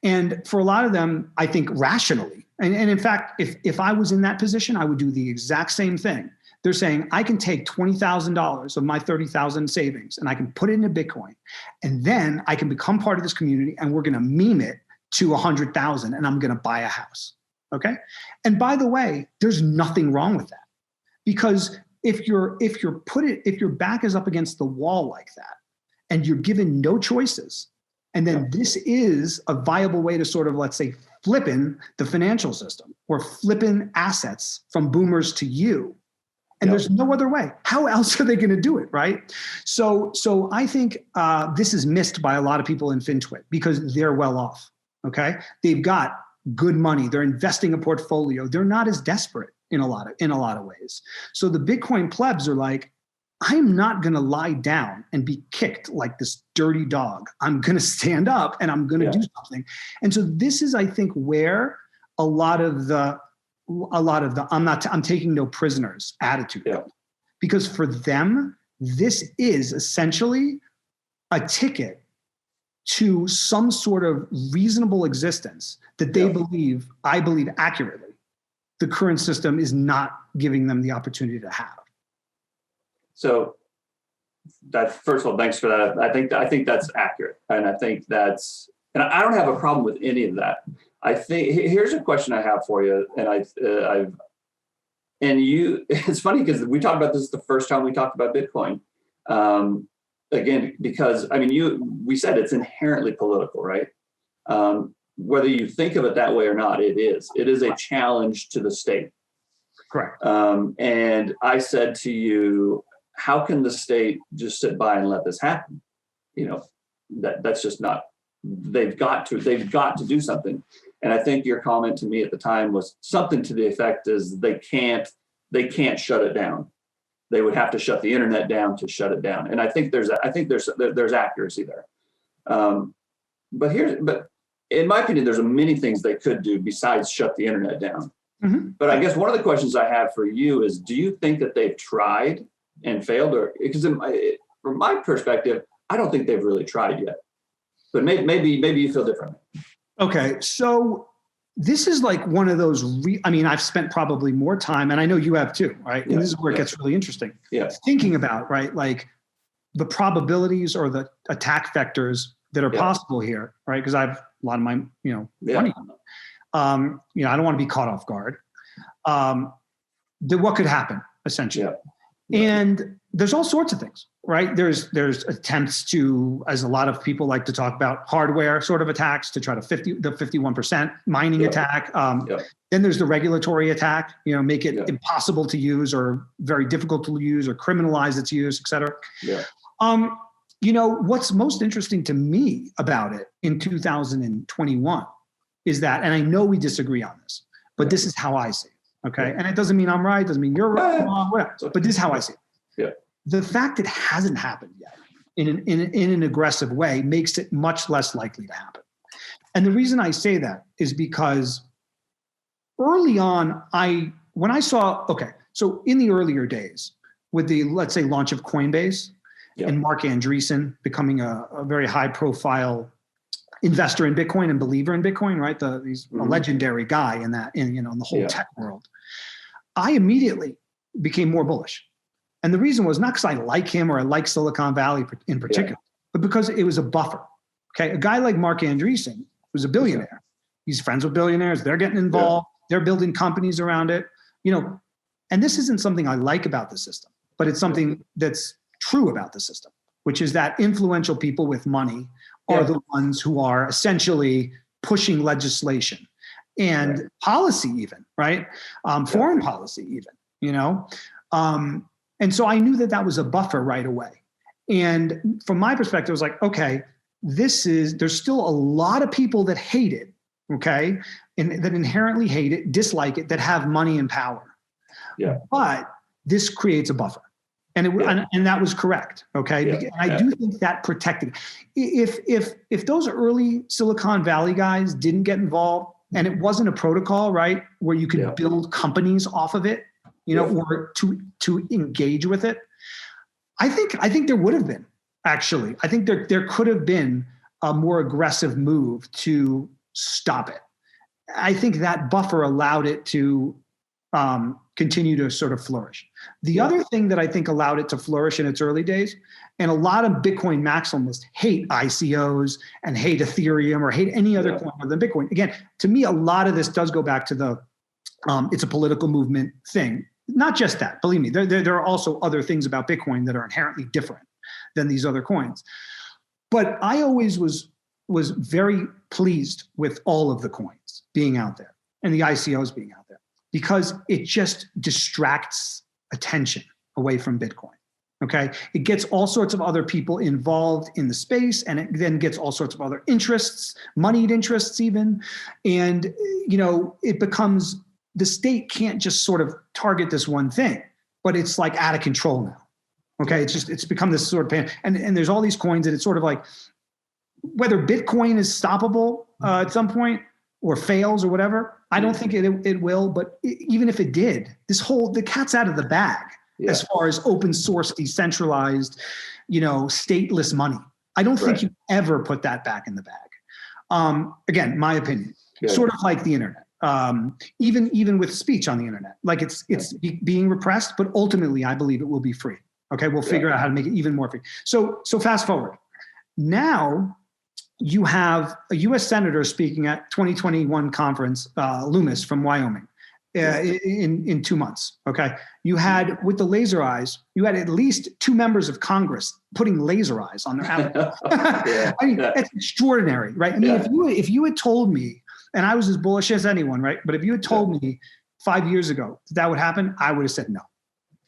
And for a lot of them, I think rationally, and in fact, if I was in that position, I would do the exact same thing. They're saying, I can take $20,000 of my 30,000 savings and I can put it into Bitcoin. And then I can become part of this community and we're going to meme it to 100,000 and I'm going to buy a house. Okay. And by the way, there's nothing wrong with that, because if your back is up against the wall like that and you're given no choices, and then this is a viable way to sort of, let's say, flipping the financial system or flipping assets from boomers to you. And there's no other way. How else are they going to do it, right? So I think this is missed by a lot of people in FinTwit because they're well off, okay? They've got good money. They're investing a portfolio. They're not as desperate in a lot of ways. So the Bitcoin plebs are like, I'm not going to lie down and be kicked like this dirty dog. I'm going to stand up and I'm going to do something. And so this is, I think, where a lot of the I'm taking no prisoners attitude. Because for them, this is essentially a ticket to some sort of reasonable existence that they I believe accurately, the current system is not giving them the opportunity to have. So that, first of all, thanks for that. I think that's accurate. And I think and I don't have a problem with any of that. I think here's a question I have for you. And it's funny because we talked about this the first time we talked about Bitcoin. Again, because we said it's inherently political, right? Whether you think of it that way or not, it is a challenge to the state. Correct. And I said to you, how can the state just sit by and let this happen? That's just not, they've got to do something. And I think your comment to me at the time was something to the effect is they can't shut it down. They would have to shut the internet down to shut it down. And I think there's accuracy there. But in my opinion, there's many things they could do besides shut the internet down. Mm-hmm. But I guess one of the questions I have for you is, do you think that they've tried and failed? Or because from my perspective, I don't think they've really tried yet. But maybe you feel differently. Okay, so this is like one of those. I've spent probably more time, and I know you have too, right? And this is where it gets really interesting. Thinking about, right, like the probabilities or the attack vectors that are possible here, right? Because I have a lot of my, money. I don't want to be caught off guard. What could happen essentially? And there's all sorts of things, right? There's attempts to, as a lot of people like to talk about, hardware sort of attacks to try to the 51% mining attack. Then there's the regulatory attack, make it impossible to use or very difficult to use or criminalize its use, et cetera. What's most interesting to me about it in 2021 is that, and I know we disagree on this, but this is how I see it. Okay. And it doesn't mean I'm right. Doesn't mean you're right, wrong, whatever. But this is how I see it. Yeah. The fact it hasn't happened yet in an aggressive way makes it much less likely to happen. And the reason I say that is because early on, when I saw, so in the earlier days with the, let's say, launch of Coinbase and Mark Andreessen becoming a very high profile investor in Bitcoin and believer in Bitcoin, right? He's a legendary guy in the whole tech world. I immediately became more bullish. And the reason was not because I like him or I like Silicon Valley in particular, but because it was a buffer. Okay. A guy like Mark Andreessen was a billionaire. He's friends with billionaires. They're getting involved. They're building companies around it, and this isn't something I like about the system, but it's something that's true about the system, which is that influential people with money are the ones who are essentially pushing legislation and policy even, right? Foreign policy even, and so I knew that was a buffer right away. And from my perspective, I was like, okay, there's still a lot of people that hate it, okay? And that inherently hate it, dislike it, that have money and power. Yeah. But this creates a buffer. And and that was correct. Okay. And I do think that protected. If those early Silicon Valley guys didn't get involved and it wasn't a protocol, right, where you could build companies off of it, or to engage with it, I think there would have been, actually. I think there could have been a more aggressive move to stop it. I think that buffer allowed it to continue to sort of flourish. The other thing that I think allowed it to flourish in its early days, and a lot of Bitcoin maximalists hate ICOs and hate Ethereum or hate any other coin other than Bitcoin. Again, to me, a lot of this does go back to it's a political movement thing. Not just that, believe me, there are also other things about Bitcoin that are inherently different than these other coins. But I always was very pleased with all of the coins being out there and the ICOs being out there, because it just distracts attention away from Bitcoin. Okay. It gets all sorts of other people involved in the space, and it then gets all sorts of other interests, moneyed interests even. And, it becomes, the state can't just sort of target this one thing, but it's like out of control now. Okay. It's become this sort of pain. And there's all these coins, and it's sort of like, whether Bitcoin is stoppable at some point or fails or whatever, I don't think it will. But even if it did, the cat's out of the bag as far as open source, decentralized, stateless money. I don't think you ever put that back in the bag. Again, my opinion, sort of like the internet. Even with speech on the internet, like it's being repressed, but ultimately I believe it will be free. Okay. We'll figure out how to make it even more free. So fast forward. Now you have a US Senator speaking at 2021 conference, Loomis from Wyoming, in 2 months. Okay. You had, with the laser eyes, you had at least 2 members of Congress putting laser eyes on their avatars. I mean, that's extraordinary, right? I mean, if you had told me, and I was as bullish as anyone, right? But if you had told me 5 years ago that would happen, I would have said no.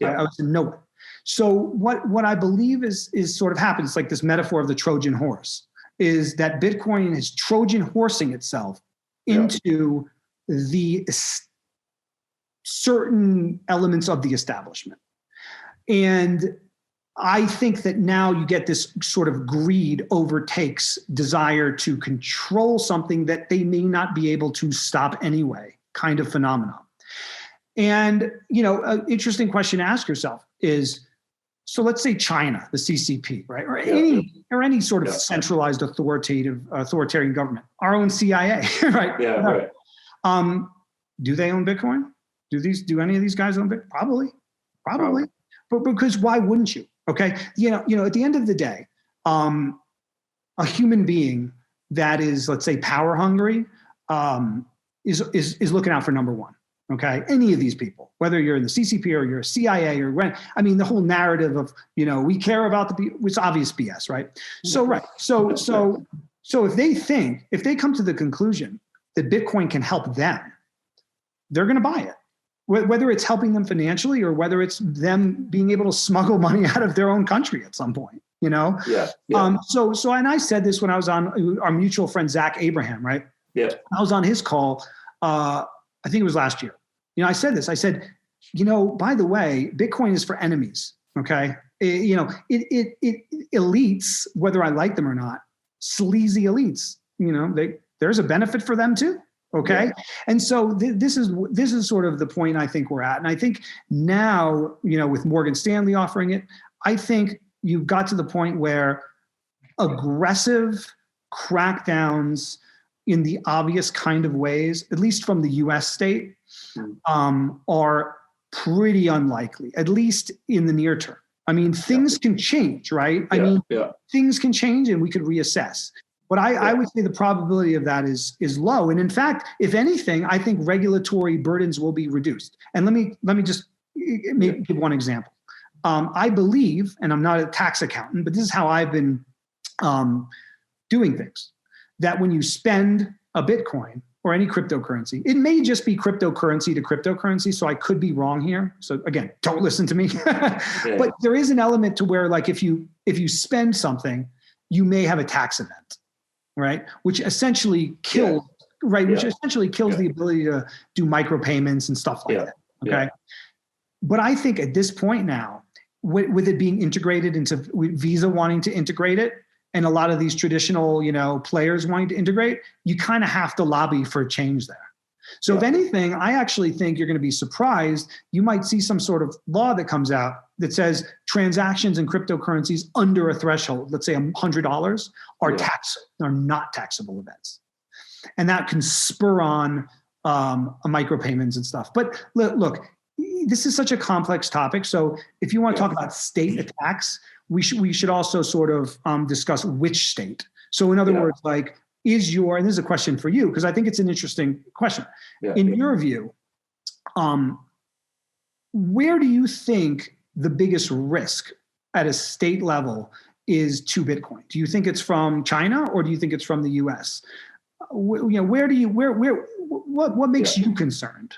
I would have said no. So what I believe is sort of happened, it's like this metaphor of the Trojan horse, is that Bitcoin is Trojan horsing itself into the certain elements of the establishment. And I think that now you get this sort of greed overtakes desire to control something that they may not be able to stop anyway, kind of phenomenon. And, an interesting question to ask yourself is, so let's say China, the CCP, right? Or any sort of centralized authoritarian government, our own CIA, right? Yeah, right. Do they own Bitcoin? Do any of these guys own Bitcoin? Probably. But because why wouldn't you? Okay. At the end of the day, a human being that is, let's say, power hungry, is looking out for number one. Okay. Any of these people, whether you're in the CCP or you're a CIA or the whole narrative of, we care about the people, it's obvious BS, right? So, right. So if they come to the conclusion that Bitcoin can help them, they're going to buy it, whether it's helping them financially or whether it's them being able to smuggle money out of their own country at some point, So, and I said this when I was on our mutual friend, Zach Abraham, right? Yeah. I was on his call, I think it was last year. I said this. I said, by the way, Bitcoin is for enemies. Okay, it elites, whether I like them or not, sleazy elites. There's a benefit for them too. Okay, yeah. And so this is sort of the point I think we're at, and I think now with Morgan Stanley offering it, I think you've got to the point where aggressive crackdowns in the obvious kind of ways, at least from the U.S. state, are pretty unlikely, at least in the near term. I mean, things can change, right? Things can change and we could reassess. But I would say the probability of that is low. And in fact, if anything, I think regulatory burdens will be reduced. And let me just give one example. I believe, and I'm not a tax accountant, but this is how I've been doing things, that when you spend a Bitcoin or any cryptocurrency, it may just be cryptocurrency to cryptocurrency, so I could be wrong here. So again, don't listen to me. But there is an element to where, like, if you spend something, you may have a tax event, right? Which essentially kills, which essentially kills the ability to do micropayments and stuff like that. Okay. But I think at this point now, with it being integrated into Visa wanting to integrate it, and a lot of these traditional, players wanting to integrate, you kind of have to lobby for a change there. So if anything, I actually think you're going to be surprised. You might see some sort of law that comes out that says transactions in cryptocurrencies under a threshold, let's say $100, are not taxable events. And that can spur on micropayments and stuff. But look, this is such a complex topic. So if you want to talk about state attacks, we should also sort of discuss which state. So in other words, like, and this is a question for you, because I think it's an interesting question. In your view, where do you think the biggest risk at a state level is to Bitcoin? Do you think it's from China, or do you think it's from the US? What makes you concerned?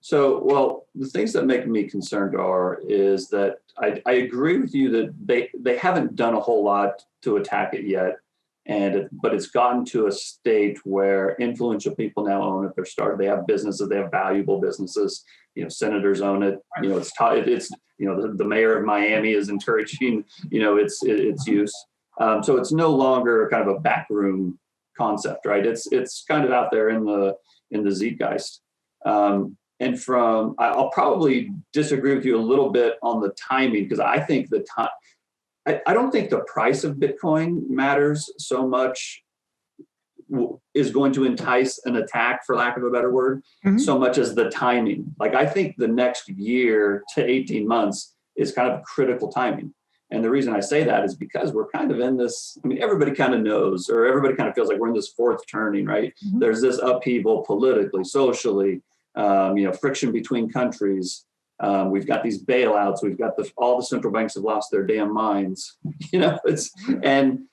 So, well, the things that make me concerned is that I agree with you that they haven't done a whole lot to attack it yet, but it's gotten to a state where influential people now own it. They have businesses, they have valuable businesses. Senators own it. It's the mayor of Miami is encouraging its use. So it's no longer kind of a backroom concept, right? It's kind of out there in the zeitgeist. And I'll probably disagree with you a little bit on the timing, because I think I don't think the price of Bitcoin matters so much, is going to entice an attack, for lack of a better word, so much as the timing. Like, I think the next year to 18 months is kind of critical timing. And the reason I say that is because we're kind of in this, everybody kind of knows, or everybody kind of feels like we're in this fourth turning, right? There's this upheaval politically, socially, friction between countries. We've got these bailouts. We've got all the central banks have lost their damn minds. And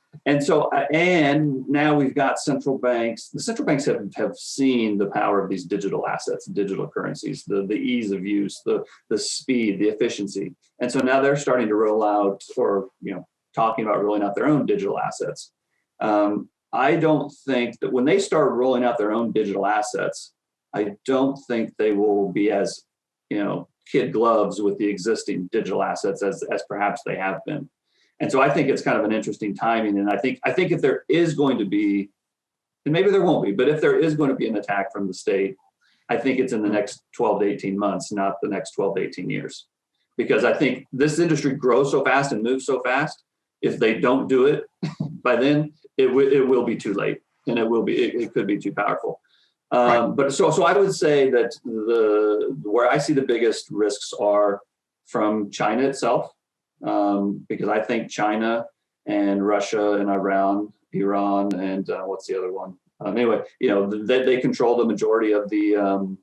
now we've got central banks. The central banks have seen the power of these digital assets, digital currencies, the ease of use, the speed, the efficiency. And so now they're starting to roll out, or talking about rolling out their own digital assets. I don't think that when they start rolling out their own digital assets, I don't think they will be as, kid gloves with the existing digital assets as perhaps they have been. And so I think it's kind of an interesting timing. And I think if there is going to be, and maybe there won't be, but if there is going to be an attack from the state, I think it's in the next 12 to 18 months, not the next 12 to 18 years. Because I think this industry grows so fast and moves so fast. If they don't do it by then, it will be too late, and it could be too powerful. But so I would say that where I see the biggest risks are from China itself, because I think China and Russia and Iran, and what's the other one? Anyway, they control the majority of the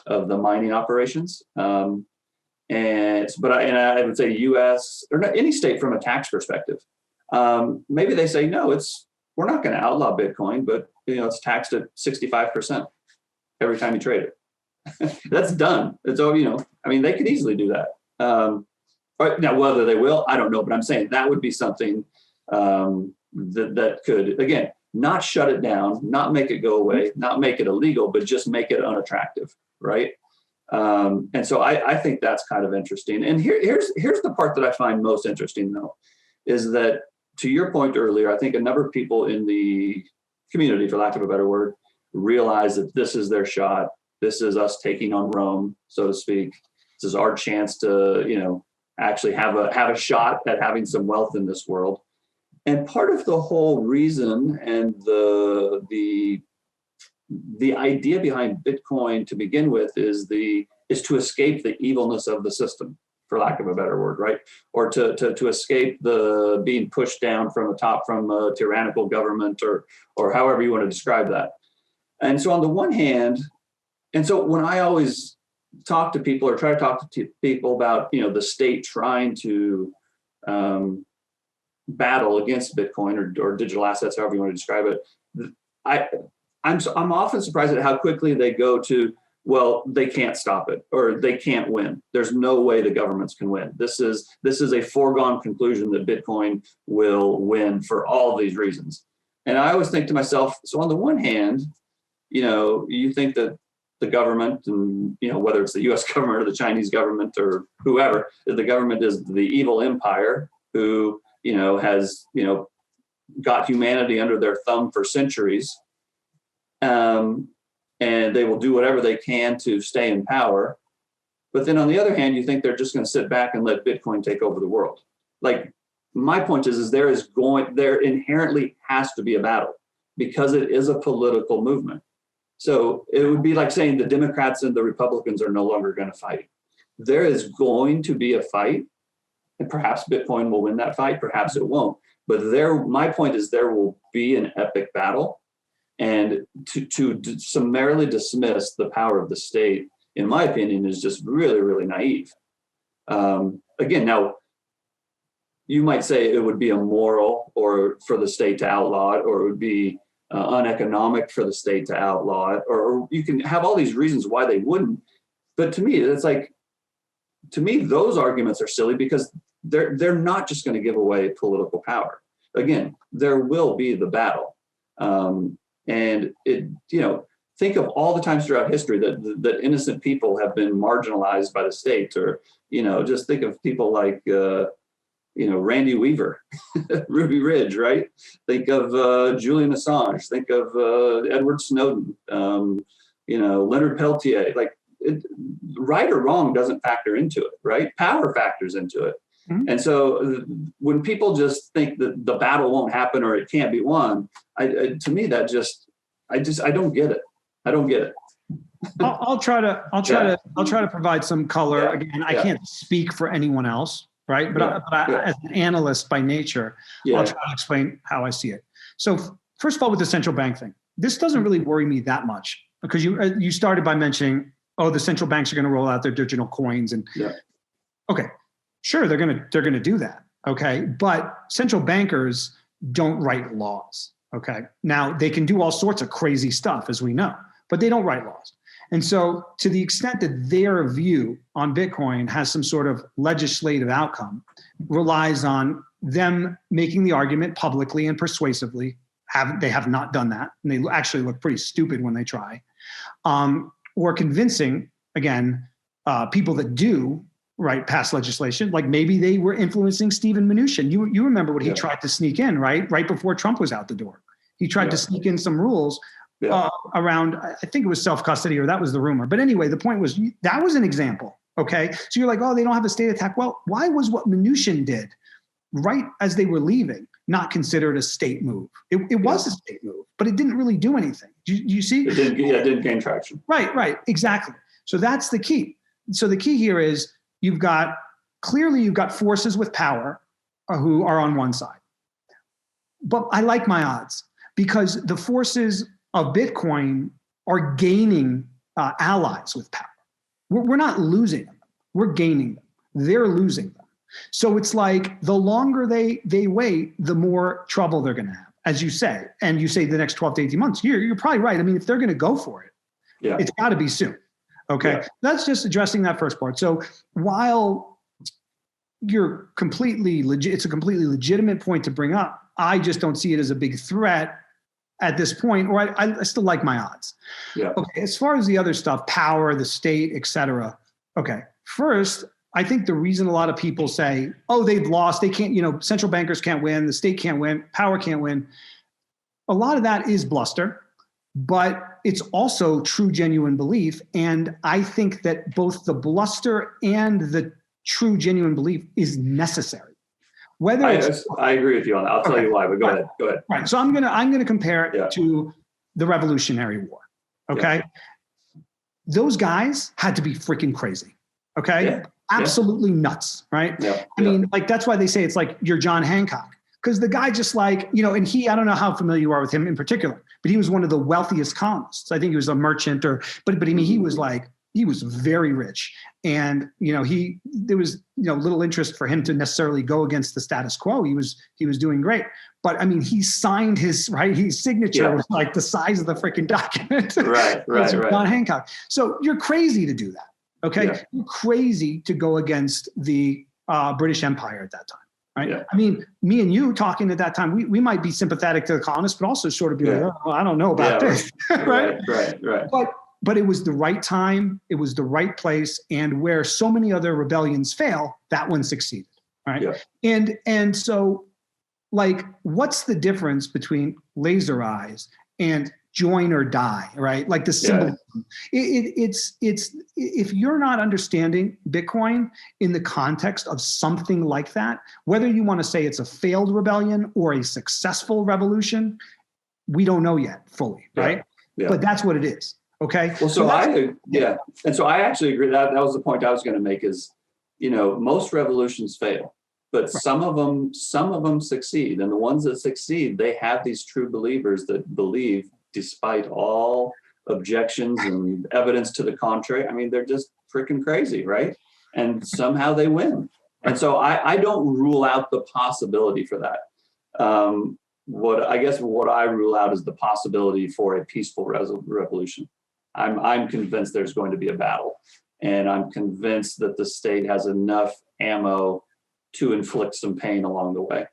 mining operations. But I would say U.S. or not any state from a tax perspective. Maybe they say no, we're not going to outlaw Bitcoin, but it's taxed at 65% every time you trade it. That's done. It's all they could easily do that. Now, whether they will, I don't know. But I'm saying that would be something that could, again, not shut it down, not make it go away, not make it illegal, but just make it unattractive, right? And so I think that's kind of interesting. And here's the part that I find most interesting, though, is that to your point earlier, I think a number of people in the community, for lack of a better word, realize that this is their shot. This is us taking on Rome, so to speak. This is our chance to, actually have a shot at having some wealth in this world. And part of the whole reason and the idea behind Bitcoin to begin with is to escape the evilness of the system, for lack of a better word, right? Or to escape the being pushed down from the top from a tyrannical government or however you want to describe that. And so on the one hand, and so when I always talk to people or try to talk to people about, the state trying to battle against Bitcoin or digital assets, however you want to describe it, I'm often surprised at how quickly they go to, well, they can't stop it or they can't win. There's no way the governments can win. This is a foregone conclusion that Bitcoin will win for all of these reasons. And I always think to myself, so on the one hand, you think that the government and, whether it's the US government or the Chinese government or whoever, the government is the evil empire who, has, got humanity under their thumb for centuries. And they will do whatever they can to stay in power. But then on the other hand, you think they're just going to sit back and let Bitcoin take over the world. Like, my point is there inherently has to be a battle because it is a political movement. So it would be like saying the Democrats and the Republicans are no longer going to fight. There is going to be a fight, and perhaps Bitcoin will win that fight, perhaps it won't. But my point is there will be an epic battle. And to summarily dismiss the power of the state, in my opinion, is just really, really naive. Again, now, you might say it would be immoral or for the state to outlaw it, or it would be uneconomic for the state to outlaw it, or you can have all these reasons why they wouldn't. But to me, it's like, those arguments are silly because they're not just going to give away political power. Again, there will be the battle. And think of all the times throughout history that innocent people have been marginalized by the state, or, just think of people like, Randy Weaver, Ruby Ridge, right? Think of Julian Assange. Think of Edward Snowden. Leonard Peltier. Like, right or wrong doesn't factor into it, right? Power factors into it. Mm-hmm. And so when people just think that the battle won't happen or it can't be won, to me that I don't get it. I don't get it. I'll try to provide some color. Yeah. Again, I can't speak for anyone else, right? But as an analyst by nature, I'll try to explain how I see it. So first of all, with the central bank thing, this doesn't really worry me that much because you started by mentioning, the central banks are going to roll out their digital coins and okay, sure, they're going to do that. Okay. But central bankers don't write laws. Okay. Now they can do all sorts of crazy stuff, as we know, but they don't write laws. And so to the extent that their view on Bitcoin has some sort of legislative outcome, relies on them making the argument publicly and persuasively. They have not done that. And they actually look pretty stupid when they try. Or convincing, again, people that do pass legislation, like maybe they were influencing Steven Mnuchin. You remember what he tried to sneak in, right before Trump was out the door. He tried to sneak in some rules around, I think it was self-custody, or that was the rumor. But anyway, the point was that was an example. Okay, so you're like, they don't have a state attack. Well, why was what Mnuchin did right as they were leaving not considered a state move? It was a state move, but it didn't really do anything. Do you see? It didn't gain traction. Right, exactly. So that's the key. So the key here is you've got forces with power who are on one side. But I like my odds because the forces of Bitcoin are gaining allies with power. We're not losing them. We're gaining them. They're losing them. So it's like the longer they wait, the more trouble they're going to have, as you say. And you say the next 12 to 18 months. You're probably right. I mean, if they're going to go for it, it's got to be soon. Okay, that's just addressing that first part. So while it's a completely legitimate point to bring up, I just don't see it as a big threat at this point, or I still like my odds. Yeah. Okay. As far as the other stuff, power, the state, et cetera. Okay. First, I think the reason a lot of people say, oh, they've lost, they can't, central bankers can't win, the state can't win, power can't win. A lot of that is bluster, but it's also true, genuine belief. And I think that both the bluster and the true, genuine belief is necessary. Whether I agree with you on that. I'll tell you why, but go ahead. Right. So I'm gonna compare it to the Revolutionary War. Okay. Yeah. Those guys had to be freaking crazy. Okay. Yeah. Absolutely nuts. Right. Yeah. I mean, like, that's why they say it's like you're John Hancock. Because the guy just like, and I don't know how familiar you are with him in particular, but he was one of the wealthiest colonists. I think he was a merchant but I mean, he was very rich. And, there was, little interest for him to necessarily go against the status quo. He was doing great. But I mean, he signed his signature was like the size of the freaking document. Right. John Hancock. So you're crazy to do that. Okay. Yeah. You're crazy to go against the British Empire at that time. Right. Yeah. I mean, me and you talking at that time, we might be sympathetic to the colonists, but also sort of be like, oh, I don't know about this. Right. But it was the right time. It was the right place. And where so many other rebellions fail, that one succeeded. Right. Yeah. And so, like, what's the difference between laser eyes and join or die, right? Like the symbolism. It's if you're not understanding Bitcoin in the context of something like that, whether you want to say it's a failed rebellion or a successful revolution, we don't know yet fully, right? Yeah. But that's what it is. Okay. Well, and so I actually agree that was the point I was going to make is, most revolutions fail, but some of them succeed, and the ones that succeed, they have these true believers that believe despite all objections and evidence to the contrary. I mean, they're just freaking crazy, right? And somehow they win. And so I don't rule out the possibility for that. What I rule out is the possibility for a peaceful revolution. I'm convinced there's going to be a battle, and I'm convinced that the state has enough ammo to inflict some pain along the way.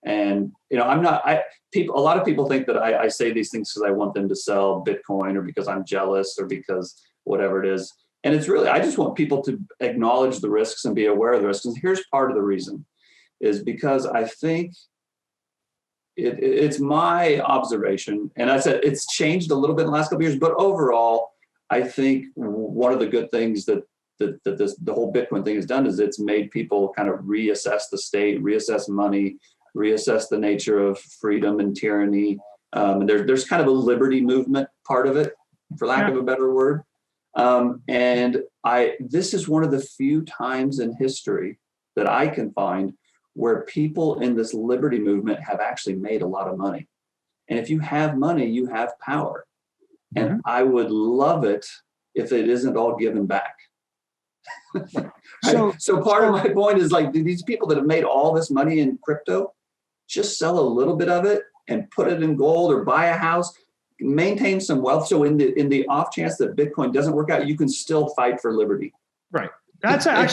And, a lot of people think that I say these things because I want them to sell Bitcoin or because I'm jealous or because whatever it is. And it's really, I just want people to acknowledge the risks and be aware of the risks. And here's part of the reason is because I think it's my observation. And I said, it's changed a little bit in the last couple of years, but overall, I think one of the good things that the whole Bitcoin thing has done is it's made people kind of reassess the state, reassess money, reassess the nature of freedom and tyranny. And there's kind of a liberty movement part of it, for lack of a better word. And this is one of the few times in history that I can find where people in this liberty movement have actually made a lot of money. And if you have money, you have power. And I would love it if it isn't all given back. So part of my point is like these people that have made all this money in crypto, just sell a little bit of it and put it in gold or buy a house, maintain some wealth. So in the off chance that Bitcoin doesn't work out, you can still fight for liberty. Right. That's a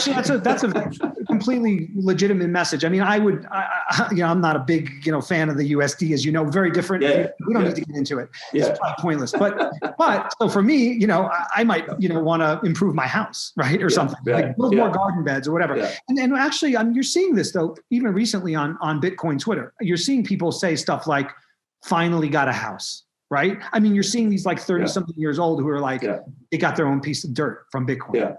completely legitimate message. I mean, I'm not a big, fan of the USD, as very different. Yeah, we don't need to get into it. Yeah. It's probably pointless. But so for me, I might, want to improve my house, right, or something, like build more garden beds or whatever. Yeah. And actually, you're seeing this though, even recently on Bitcoin Twitter. You're seeing people say stuff like, "Finally got a house." Right? I mean, you're seeing these like 30-something years old who are like, they got their own piece of dirt from Bitcoin.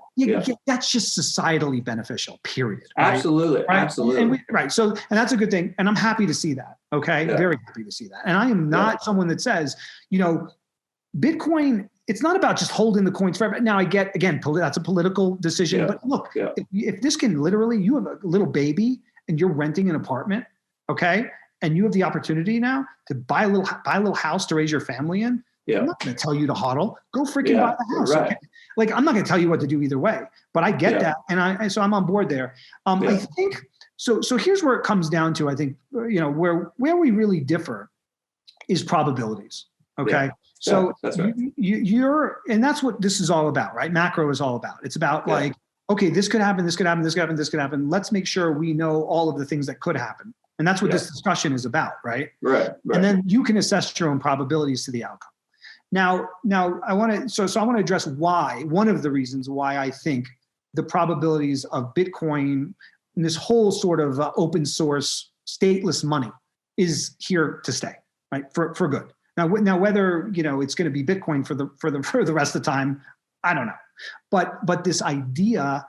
That's just societally beneficial, period. Right? Absolutely. Right? Absolutely. So, and that's a good thing. And I'm happy to see that. Okay. Yeah. Very happy to see that. And I am not someone that says, Bitcoin, it's not about just holding the coins forever. Now I get, again, that's a political decision, but look, if this can literally, you have a little baby and you're renting an apartment, okay? And you have the opportunity now to buy a little house to raise your family in. Yeah. I'm not going to tell you to hodl. Go freaking buy the house. Right. Okay? Like, I'm not going to tell you what to do either way, but I get that. And so I'm on board there. I think, so here's where it comes down to, I think, where we really differ is probabilities. Okay. Yeah. So that's right. And that's what this is all about, right? Macro is all about. It's about like, okay, this could happen, this could happen, this could happen, this could happen. Let's make sure we know all of the things that could happen. And that's what this discussion is about, right? Right. And then you can assess your own probabilities to the outcome. Now I want to address why, one of the reasons why I think the probabilities of Bitcoin and this whole sort of open source stateless money is here to stay, right? For good. Now whether, it's going to be Bitcoin for the rest of the time, I don't know. But this idea,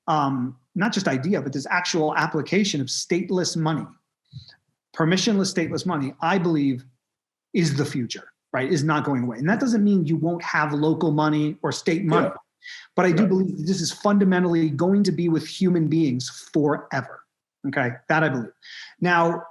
not just idea, but this actual application of stateless money, permissionless stateless money, I believe is the future, right? Is not going away. And that doesn't mean you won't have local money or state money. Yeah. But I do believe that this is fundamentally going to be with human beings forever. Okay, that I believe. Now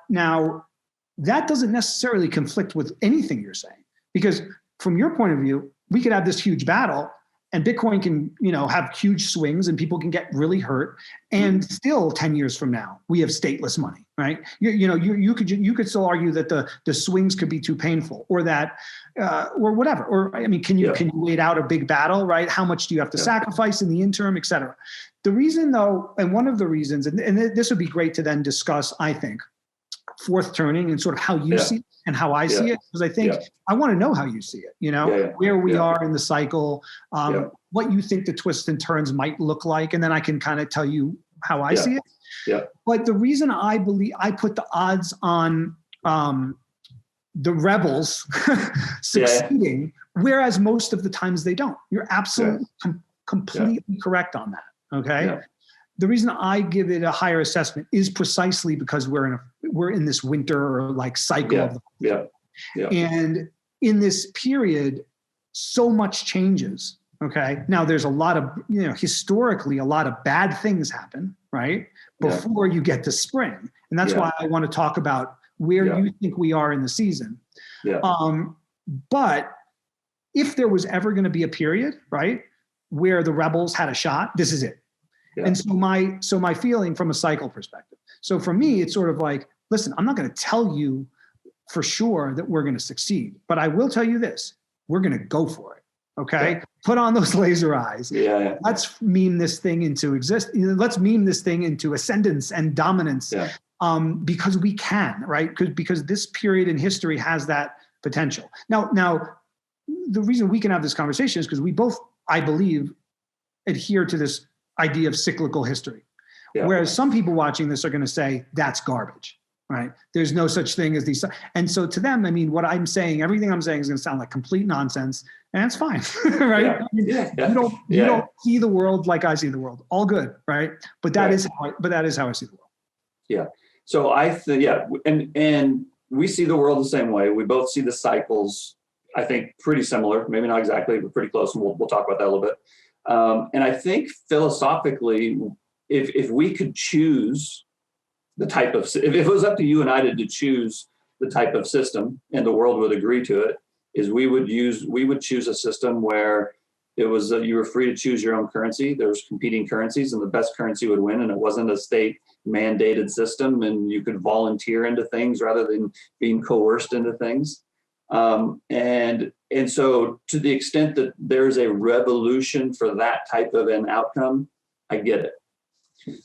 that doesn't necessarily conflict with anything you're saying, because from your point of view, we could have this huge battle and Bitcoin can, have huge swings and people can get really hurt. And still 10 years from now, we have stateless money, right? You could still argue that the swings could be too painful or that, or whatever. Or, can you wait out a big battle, right? How much do you have to sacrifice in the interim, et cetera? The reason though, and one of the reasons, and this would be great to then discuss, I think, fourth turning and sort of how you see it and how I see it, because I think I want to know how you see it, where we are in the cycle, what you think the twists and turns might look like, and then I can kind of tell you how I see it. Yeah. But the reason I believe I put the odds on the rebels succeeding, whereas most of the times they don't. You're absolutely completely correct on that. Okay. Yeah. The reason I give it a higher assessment is precisely because we're in this winter or like cycle. And in this period, so much changes. Okay. Now there's a lot of, historically a lot of bad things happen, right? Before you get to spring. And that's why I want to talk about where you think we are in the season. But if there was ever going to be a period, right, where the rebels had a shot, this is it. And so my feeling from a cycle perspective. So for me, it's sort of like, listen, I'm not going to tell you for sure that we're going to succeed, but I will tell you this, we're going to go for it. Okay. Put on those laser eyes. Let's meme this thing into existence. Let's meme this thing into ascendance and dominance because we can, right? Because this period in history has that potential. Now, the reason we can have this conversation is because we both, I believe, adhere to this idea of cyclical history. Whereas some people watching this are going to say that's garbage, right? There's no such thing as these. And so to them, what I'm saying, everything I'm saying is going to sound like complete nonsense, and it's fine, right? You don't see the world like I see the world. All good, right? But that is how I see the world. Yeah. So I think, and we see the world the same way. We both see the cycles, I think, pretty similar, maybe not exactly, but pretty close. And we'll talk about that a little bit. And I think philosophically, if we could choose the type of, if it was up to you and I to choose the type of system and the world would agree to it, is we would choose a system where it was, you were free to choose your own currency. There's competing currencies and the best currency would win. And it wasn't a state mandated system and you could volunteer into things rather than being coerced into things. And so to the extent that there's a revolution for that type of an outcome, I get it.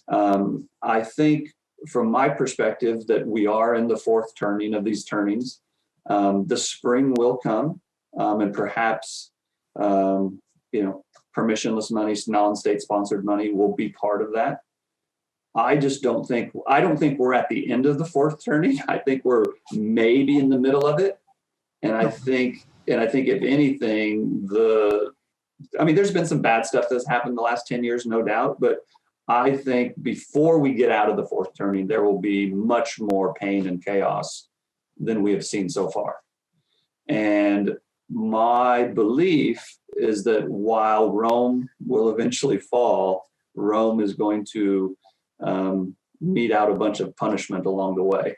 I think from my perspective that we are in the fourth turning of these turnings. The spring will come, and perhaps, permissionless money, non-state sponsored money will be part of that. I don't think we're at the end of the fourth turning. I think we're maybe in the middle of it. And I think if anything, there's been some bad stuff that's happened in the last 10 years, no doubt. But I think before we get out of the fourth turning, there will be much more pain and chaos than we have seen so far. And my belief is that while Rome will eventually fall, Rome is going to mete out a bunch of punishment along the way.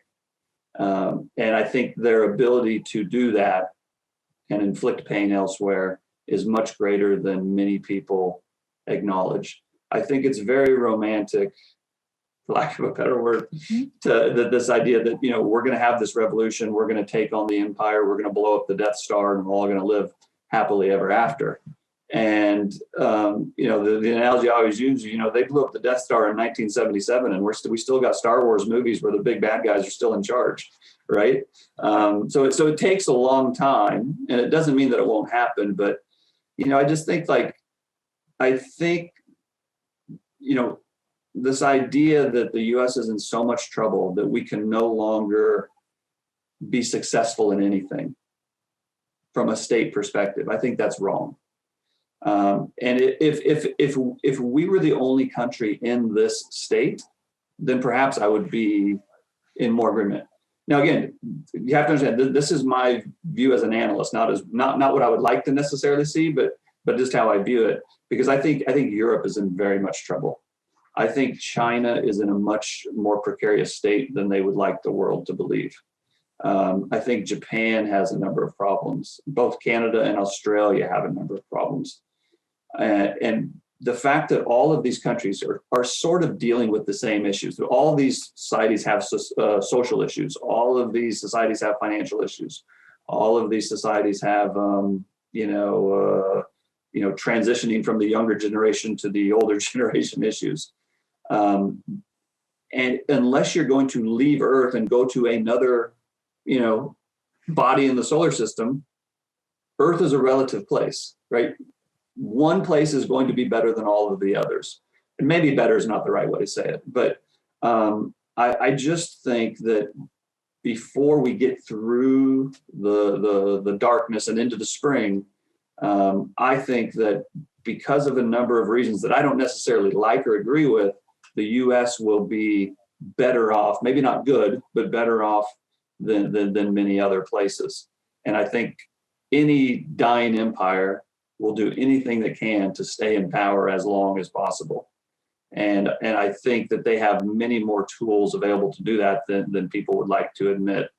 And I think their ability to do that and inflict pain elsewhere is much greater than many people acknowledge. I think it's very romantic, for lack of a better word, to this idea that, we're going to have this revolution, we're going to take on the empire, we're going to blow up the Death Star, and we're all going to live happily ever after. And the analogy I always use, they blew up the Death Star in 1977, and we still got Star Wars movies where the big bad guys are still in charge, right? So it takes a long time, and it doesn't mean that it won't happen. But I just think this idea that the U.S. is in so much trouble that we can no longer be successful in anything from a state perspective, I think that's wrong. And if we were the only country in this state, then perhaps I would be in more agreement. Now, again, you have to understand this is my view as an analyst, not what I would like to necessarily see, but just how I view it. Because I think Europe is in very much trouble. I think China is in a much more precarious state than they would like the world to believe. I think Japan has a number of problems. Both Canada and Australia have a number of problems. And the fact that all of these countries are sort of dealing with the same issues. All of these societies have social issues. All of these societies have financial issues. All of these societies have, transitioning from the younger generation to the older generation issues. And unless you're going to leave Earth and go to another, body in the solar system, Earth is a relative place, right? One place is going to be better than all of the others. And maybe better is not the right way to say it, but I just think that before we get through the darkness and into the spring, I think that because of a number of reasons that I don't necessarily like or agree with, the U.S. will be better off, maybe not good, but better off than many other places. And I think any dying empire will do anything they can to stay in power as long as possible. And I think that they have many more tools available to do that than people would like to admit.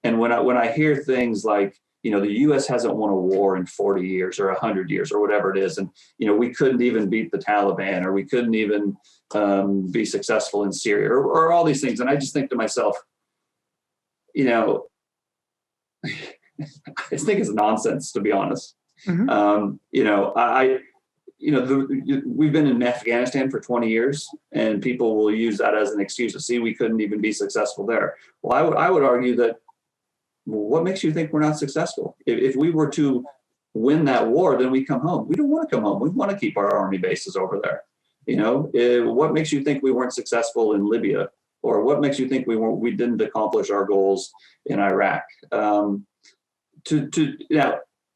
And when I hear things like, the U.S. hasn't won a war in 40 years or 100 years or whatever it is, and we couldn't even beat the Taliban, or we couldn't even be successful in Syria, or all these things, and I just think to myself, I just think it's nonsense, to be honest. Mm-hmm. We've been in Afghanistan for 20 years, and people will use that as an excuse to see we couldn't even be successful there. Well, I would argue that, what makes you think we're not successful? If we were to win that war, then we come home. We don't want to come home. We want to keep our army bases over there. What makes you think we weren't successful in Libya? Or what makes you think we didn't accomplish our goals in Iraq? I'm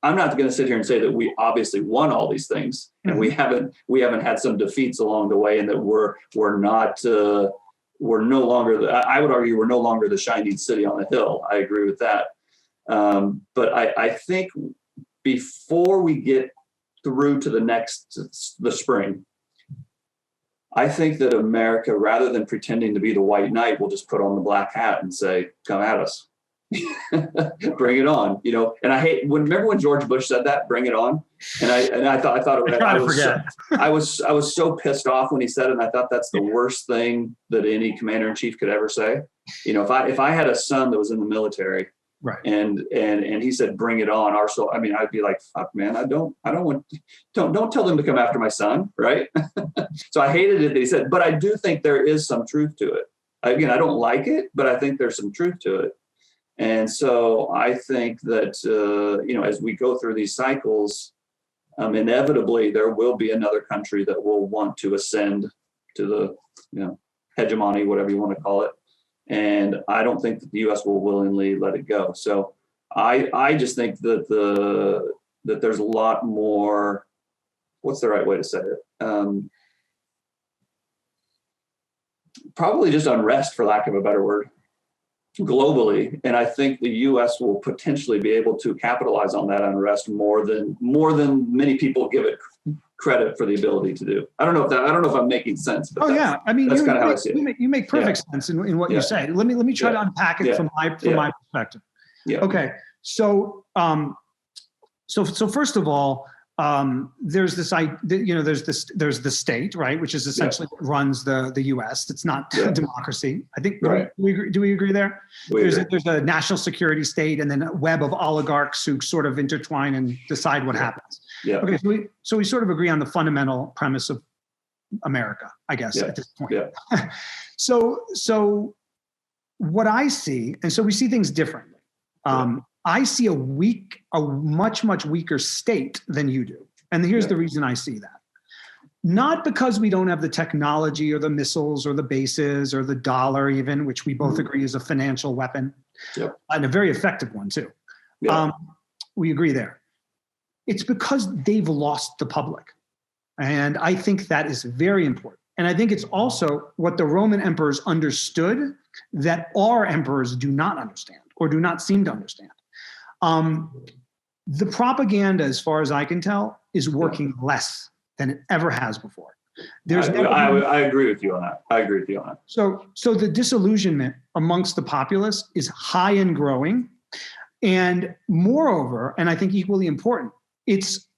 not going to sit here and say that we obviously won all these things, and we haven't had some defeats along the way, and that we're no longer. I would argue we're no longer the shining city on the hill. I agree with that, but I think before we get through to the spring, I think that America, rather than pretending to be the white knight, will just put on the black hat and say, "Come at us." Bring it on, and I hate remember when George Bush said that, "Bring it on," and I thought I was so pissed off when he said it, and I thought that's the worst thing that any commander in chief could ever say. If I had a son that was in the military, right, and he said, "Bring it on," I'd be like, "Fuck, man, don't tell them to come after my son," right? So I hated it that he said, but I do think there is some truth to it. Again, I don't like it, but I think there's some truth to it. And so I think that, as we go through these cycles, inevitably there will be another country that will want to ascend to the, hegemony, whatever you want to call it. And I don't think that the U.S. will willingly let it go. So I just think that that there's a lot more, what's the right way to say it? Probably just unrest, for lack of a better word, globally. And I think the U.S. will potentially be able to capitalize on that unrest more than many people give it credit for the ability to do. I don't know if I'm making sense, but that's kind of how I see it. You make perfect sense in what you say. Let me try to unpack it from my perspective. Yeah. Okay. So first of all, there's this, there's the state, right, which is essentially what runs the U.S. It's not democracy. I think. Right. Do we agree there? There's a national security state, and then a web of oligarchs who sort of intertwine and decide what happens. Yeah. Okay, so we sort of agree on the fundamental premise of America, I guess, at this point. Yeah. So what I see, and so we see things differently. I see a much, much weaker state than you do. And here's the reason I see that. Not because we don't have the technology or the missiles or the bases or the dollar even, which we both agree is a financial weapon, and a very effective one too. Yeah. We agree there. It's because they've lost the public. And I think that is very important. And I think it's also what the Roman emperors understood that our emperors do not understand or do not seem to understand. The propaganda, as far as I can tell, is working less than it ever has before. I agree with you on that. So the disillusionment amongst the populace is high and growing. And moreover, and I think equally important, it's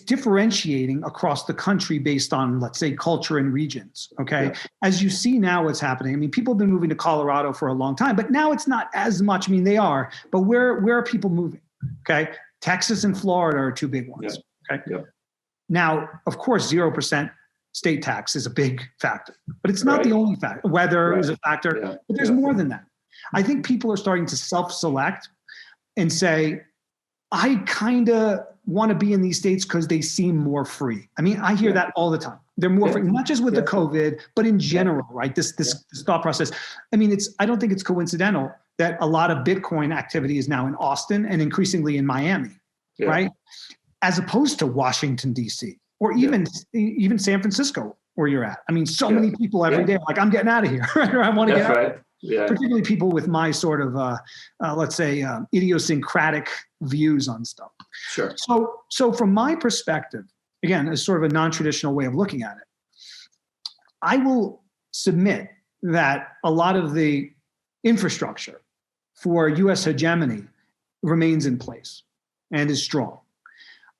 differentiating across the country based on, let's say, culture and regions. Okay. Yeah. As you see now what's happening. I mean, people have been moving to Colorado for a long time, but now it's not as much. I mean, they are, but where are people moving? Okay. Texas and Florida are two big ones. Yeah. Okay. Yeah. Now, of course, 0% state tax is a big factor, but it's not the only factor. Weather is a factor, but there's more than that. I think people are starting to self-select and say, I kind of want to be in these states because they seem more free. I mean, I hear that all the time. They're more free, not just with the COVID, but in general, right? This thought process. I mean, I don't think it's coincidental that a lot of Bitcoin activity is now in Austin and increasingly in Miami, right? As opposed to Washington, D.C. or even San Francisco, where you're at. I mean, so many people every day are like, I'm getting out of here, right? Or I want to get out. Right. Yeah. Particularly people with my sort of, let's say, idiosyncratic views on stuff. Sure. So from my perspective, again, as sort of a non-traditional way of looking at it, I will submit that a lot of the infrastructure for U.S. hegemony remains in place and is strong.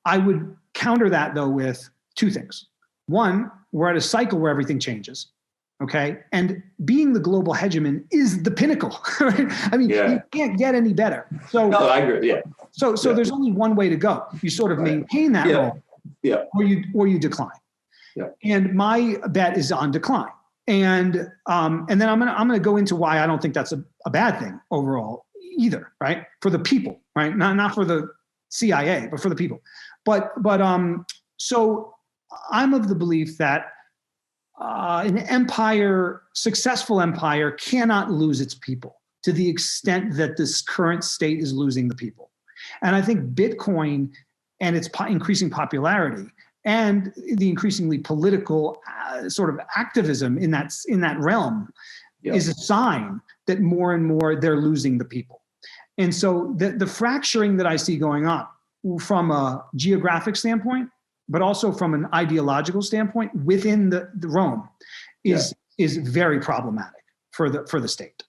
I would counter that, though, with two things. One, we're at a cycle where everything changes. Okay. And being the global hegemon is the pinnacle. Right? I mean, you can't get any better. So no, I agree. Yeah. So there's only one way to go. You sort of maintain that role, or you decline. Yeah. And my bet is on decline. And then I'm gonna go into why I don't think that's a bad thing overall either. Right. For the people. Right. Not for the CIA, but for the people. But so I'm of the belief that an successful empire cannot lose its people to the extent that this current state is losing the people. And I think Bitcoin and its increasing popularity and the increasingly political sort of activism in that realm is a sign that more and more they're losing the people. And so the fracturing that I see going on from a geographic standpoint, but also from an ideological standpoint within the Rome is very problematic for the state,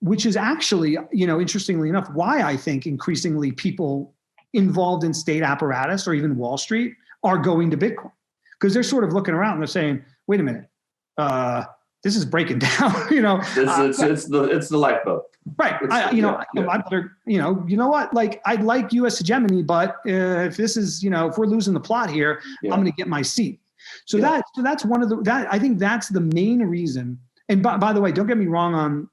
which is actually, interestingly enough, why I think increasingly people involved in state apparatus or even Wall Street are going to Bitcoin, because they're sort of looking around and they're saying, wait a minute, this is breaking down, It's the lifeboat. Right. I better, you know what, like I'd like U.S. hegemony, but if this is, if we're losing the plot here, I'm going to get my seat. So that's one of I think that's the main reason. And by the way, don't get me wrong on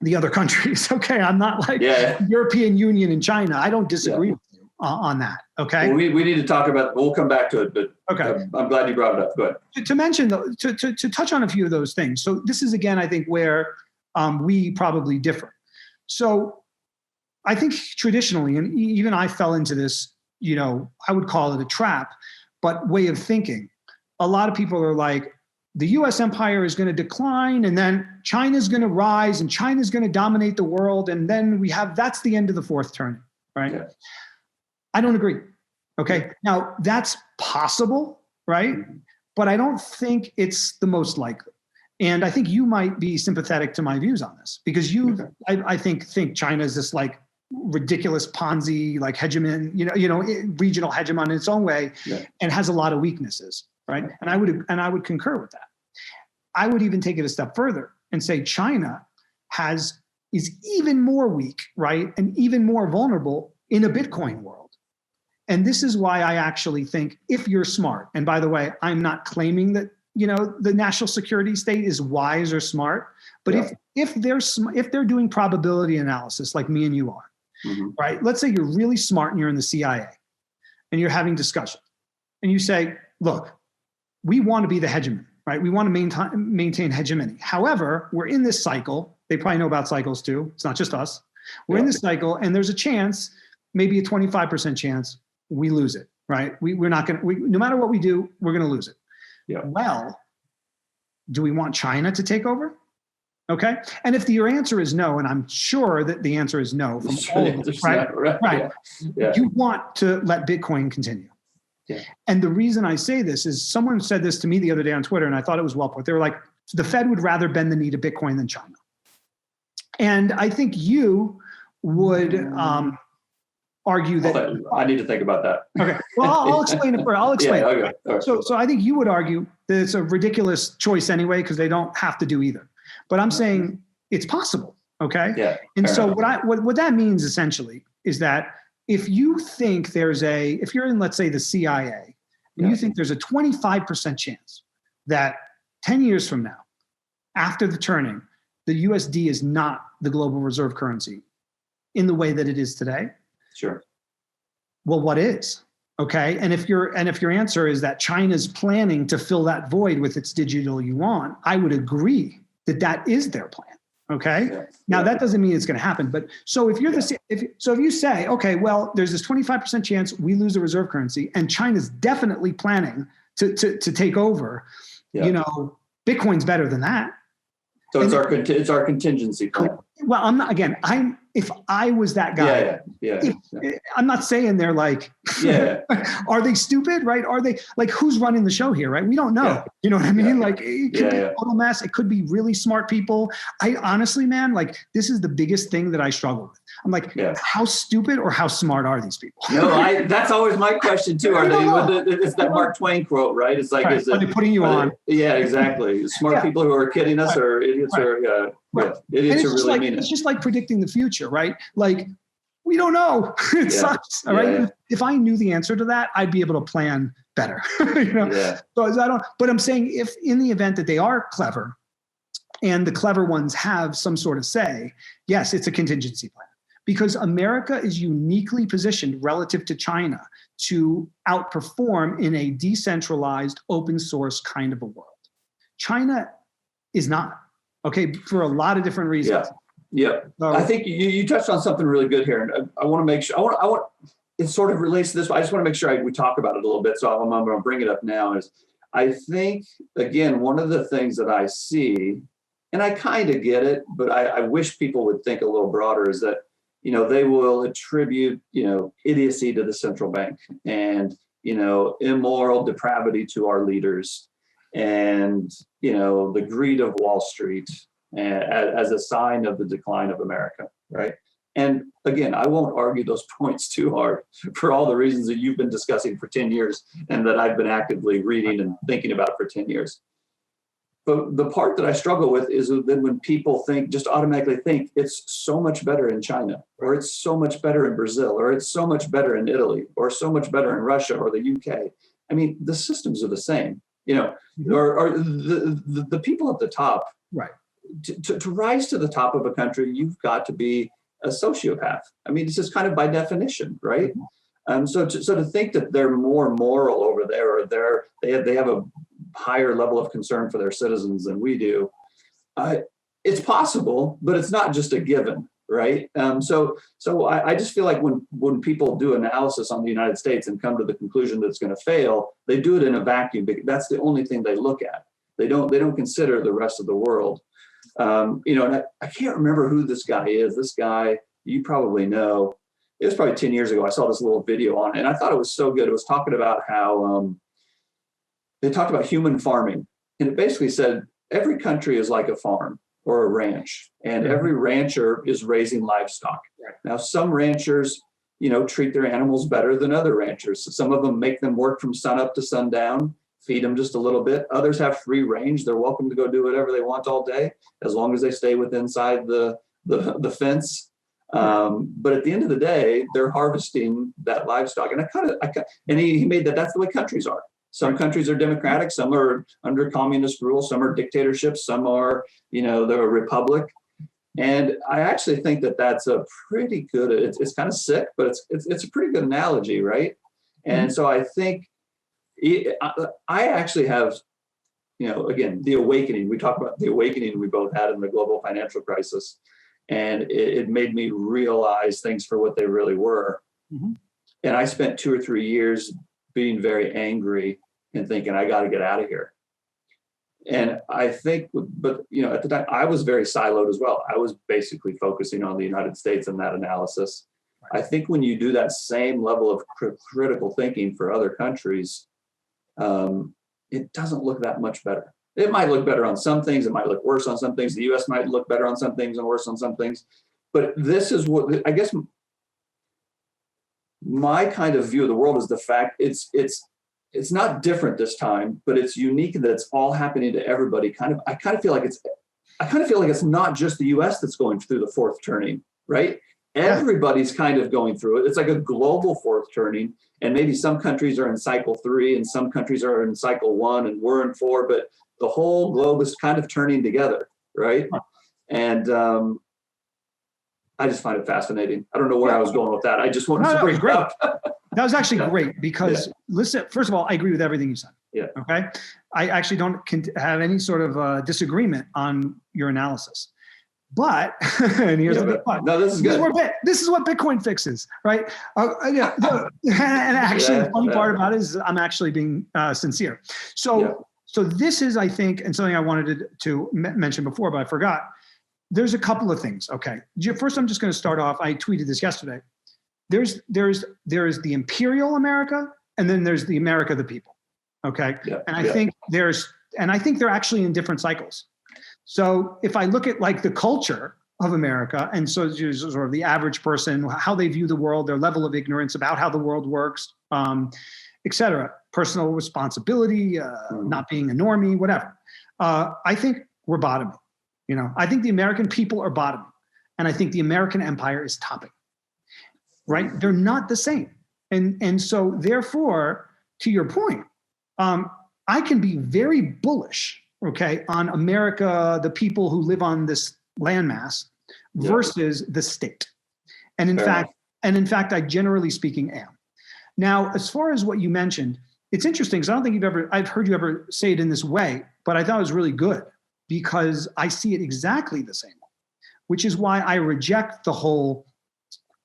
the other countries. Okay. I'm not like European Union and China. I don't disagree with you on that. Okay. Well, we need to talk about, we'll come back to it, but I'm glad you brought it up. Go ahead. To mention though, to touch on a few of those things. So this is, again, I think where we probably differ. So I think traditionally, and even I fell into this, I would call it a trap, but way of thinking. A lot of people are like, the US empire is going to decline and then China's going to rise and China's going to dominate the world. And then that's the end of the fourth turning, right? Yeah. I don't agree. Okay. Now that's possible, right? But I don't think it's the most likely. And I think you might be sympathetic to my views on this because I think China is this like ridiculous Ponzi, like hegemon, regional hegemon in its own way, and has a lot of weaknesses, right? And I would concur with that. I would even take it a step further and say China is even more weak, right, and even more vulnerable in a Bitcoin world. And this is why I actually think if you're smart, and by the way, I'm not claiming that, the national security state is wise or smart, but if they're doing probability analysis like me and you are, right? Let's say you're really smart and you're in the CIA and you're having discussion and you say, look, we want to be the hegemon, right? We want to maintain hegemony. However, we're in this cycle. They probably know about cycles too. It's not just us. We're in this cycle and there's a chance, maybe a 25% chance we lose it, right? We're not going to, no matter what we do, we're going to lose it. Yeah. Well, do we want China to take over? Okay. And if your answer is no, and I'm sure that the answer is no from all of us, right? Right. Yeah. You want to let Bitcoin continue. Yeah. And the reason I say this is someone said this to me the other day on Twitter, and I thought it was well put. They were like, the Fed would rather bend the knee to Bitcoin than China. And I think you would argue that I need to think about that. Okay. Well, I'll explain it. I'll explain. Yeah, okay. Right. So I think you would argue that it's a ridiculous choice anyway because they don't have to do either. But I'm saying it's possible. Okay. Yeah. And so what that means essentially is that if you think if you're in, let's say, the CIA, and you think there's a 25% chance that 10 years from now, after the turning, the USD is not the global reserve currency in the way that it is today. Sure. Well, what is? Okay. And if your answer is that China's planning to fill that void with its digital yuan, I would agree that is their plan. Okay. Yeah. Now that doesn't mean it's going to happen, but so if you're if you say, okay, well, there's this 25% chance we lose the reserve currency and China's definitely planning to take over, Bitcoin's better than that. So it's our contingency plan. Well, I'm not, again, if I was that guy, I'm not saying they're like, are they stupid, right? Are they like, who's running the show here, right? We don't know. Yeah. You know what I mean? Yeah. Like it could be a total mess. It could be really smart people. I honestly, man, like this is the biggest thing that I struggle with. I'm like, how stupid or how smart are these people? No, that's always my question too. Are they? It's that Mark Twain quote, right? It's like, are they putting you on? Yeah, exactly. Smart people who are kidding us, or idiots, or idiots who really mean it. It's just like predicting the future, right? Like we don't know. It sucks. All right. Yeah. If I knew the answer to that, I'd be able to plan better. So but I'm saying if in the event that they are clever and the clever ones have some sort of say, yes, it's a contingency plan. Because America is uniquely positioned relative to China to outperform in a decentralized, open source kind of a world. China is not, okay, for a lot of different reasons. Yeah. I think you touched on something really good here, and I want to make sure. I want it sort of relates to this, but I just want to make sure we talk about it a little bit. So I'm going to bring it up now. Is I think again one of the things that I see, and I kind of get it, but I wish people would think a little broader. Is that they will attribute, idiocy to the central bank and, immoral depravity to our leaders and, the greed of Wall Street as a sign of the decline of America, right? And again, I won't argue those points too hard for all the reasons that you've been discussing for 10 years and that I've been actively reading and thinking about for 10 years. But the part that I struggle with is that when people just automatically think it's so much better in China, or it's so much better in Brazil, or it's so much better in Italy, or so much better in Russia or the UK. I mean, the systems are the same, or the people at the top, right? To rise to the top of a country, you've got to be a sociopath. I mean, it's just kind of by definition, right? So to think that they're more moral over there, or they have a higher level of concern for their citizens than we do, it's possible, but it's not just a given, right? So I just feel like when people do analysis on the United States and come to the conclusion that it's going to fail, they do it in a vacuum because that's the only thing they look at. They don't consider the rest of the world. And I can't remember who this guy is. This guy, you probably know. It was probably 10 years ago. I saw this little video on it, and I thought it was so good. It was talking about how they talked about human farming, and it basically said every country is like a farm or a ranch, and every rancher is raising livestock. Right. Now, some ranchers, treat their animals better than other ranchers. So some of them make them work from sun up to sundown, feed them just a little bit. Others have free range. They're welcome to go do whatever they want all day, as long as they stay inside the fence. But at the end of the day, they're harvesting that livestock. And and he made that's the way countries are. Some countries are democratic, some are under communist rule, some are dictatorships, some are, they're a republic. And I actually think that's a pretty good, it's kind of sick, but it's a pretty good analogy, right? And so I think I actually have, again, the awakening. We talk about the awakening we both had in the global financial crisis. And it made me realize things for what they really were. Mm-hmm. And I spent 2 or 3 years being very angry and thinking, I got to get out of here. And I think, but at the time I was very siloed as well. I was basically focusing on the United States in that analysis. Right. I think when you do that same level of critical thinking for other countries, it doesn't look that much better. It might look better on some things. It might look worse on some things. The U.S. might look better on some things and worse on some things. But this is what, I guess, my kind of view of the world is the fact it's not different this time, but it's unique that it's all happening to everybody. I kind of feel like it's not just the U.S. that's going through the fourth turning, right? Everybody's kind of going through it. It's like a global fourth turning, and maybe some countries are in cycle 3 and some countries are in cycle 1 and we're in 4, but the whole globe is kind of turning together, right? And I just find it fascinating. I don't know where I was going with that. I just wanted to bring it up. That was actually great because, listen, first of all, I agree with everything you said. Yeah. Okay. I actually don't have any sort of disagreement on your analysis. But, and here's the big part. No, this is good. This is what Bitcoin fixes, right? And actually, the funny part about it is I'm actually being sincere. So this is, I think, and something I wanted to mention before, but I forgot. There's a couple of things. Okay. First, I'm just going to start off. I tweeted this yesterday. There's the imperial America, and then there's the America of the people. Okay. Yeah, and I think they're actually in different cycles. So if I look at like the culture of America, and so sort of the average person, how they view the world, their level of ignorance about how the world works, et cetera, personal responsibility, not being a normie, whatever. I think we're bottoming. I think the American people are bottoming, and I think the American empire is topping. Right? They're not the same, and so therefore, to your point, I can be very bullish, okay, on America, the people who live on this landmass, versus the state, and in fact, I generally speaking am. Now, as far as what you mentioned, it's interesting because I don't think I've heard you ever say it in this way, but I thought it was really good because I see it exactly the same way, which is why I reject the whole,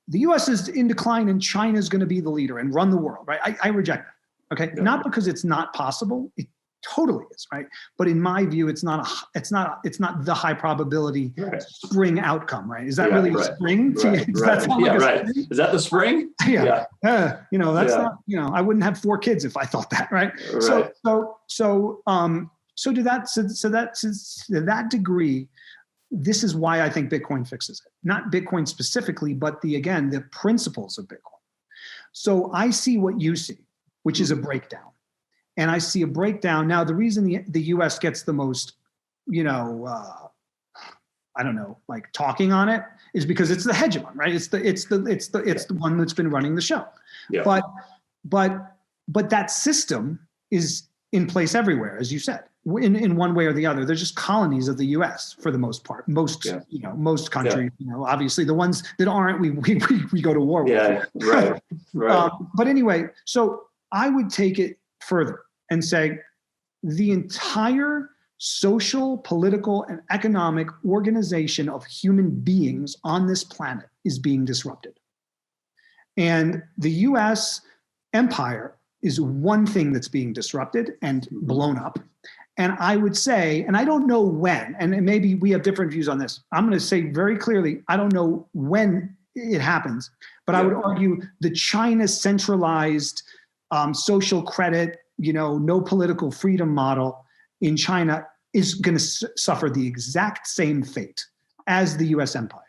the US is in decline and China is going to be the leader and run the world, right? I reject that, okay? Yeah. Not because it's not possible, it totally is, right? But in my view, it's not the high probability spring outcome, right? Is that really a spring? Right. Is that the spring? Yeah. That's not, I wouldn't have 4 kids if I thought that, right? So to that degree, this is why I think Bitcoin fixes it. Not Bitcoin specifically, but the principles of Bitcoin. So I see what you see, which is a breakdown. And I see a breakdown. Now, the reason the US gets the most, talking on it is because it's the hegemon, right? It's the one that's been running the show. Yeah. But that system is in place everywhere, as you said, in one way or the other. They're just colonies of the U.S. for the most part. Most countries, obviously the ones that aren't, we go to war with. Yeah, right. But anyway, so I would take it further and say the entire social, political, and economic organization of human beings on this planet is being disrupted. And the U.S. empire is one thing that's being disrupted and blown up. And I would say, and I don't know when, and maybe we have different views on this. I'm going to say very clearly, I don't know when it happens, but I would argue the China centralized social credit, no political freedom model in China is going to suffer the exact same fate as the US empire.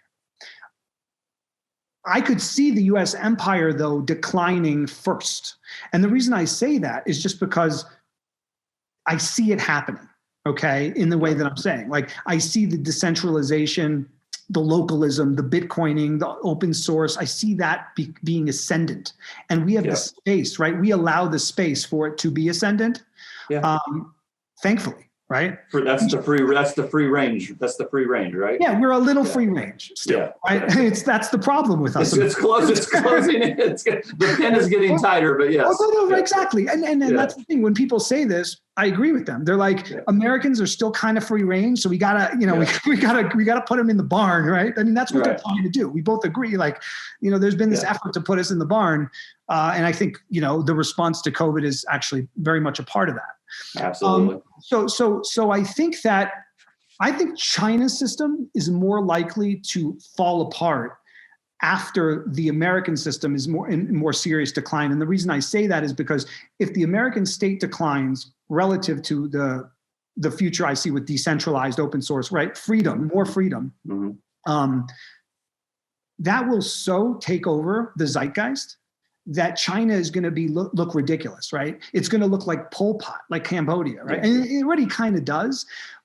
I could see the US empire, though, declining first. And the reason I say that is just because I see it happening, okay, in the way that I'm saying. Like, I see the decentralization the localism, the Bitcoining, the open source. I see that being ascendant, and we have the space, right? We allow the space for it to be ascendant. Yeah. Thankfully, right? That's the free range. That's the free range, right? Yeah, we're a little free range still, right? That's the problem with us. It's close. It's closing. The pin is getting tighter, but yes. Oh, no, exactly. And that's the thing. When people say this, I agree with them. They're like, Americans are still kind of free range, so we gotta, we gotta put them in the barn, right? I mean, that's what they're trying to do. We both agree. Like, there's been this effort to put us in the barn, and I think the response to COVID is actually very much a part of that. Absolutely. So I think China's system is more likely to fall apart after the American system is in more serious decline. And the reason I say that is because if the American state declines relative to the future I see with decentralized open source, right? Freedom, more freedom. Mm-hmm. That will so take over the zeitgeist that China is going to look ridiculous, right? It's going to look like Pol Pot, like Cambodia, right? And it already kind of does.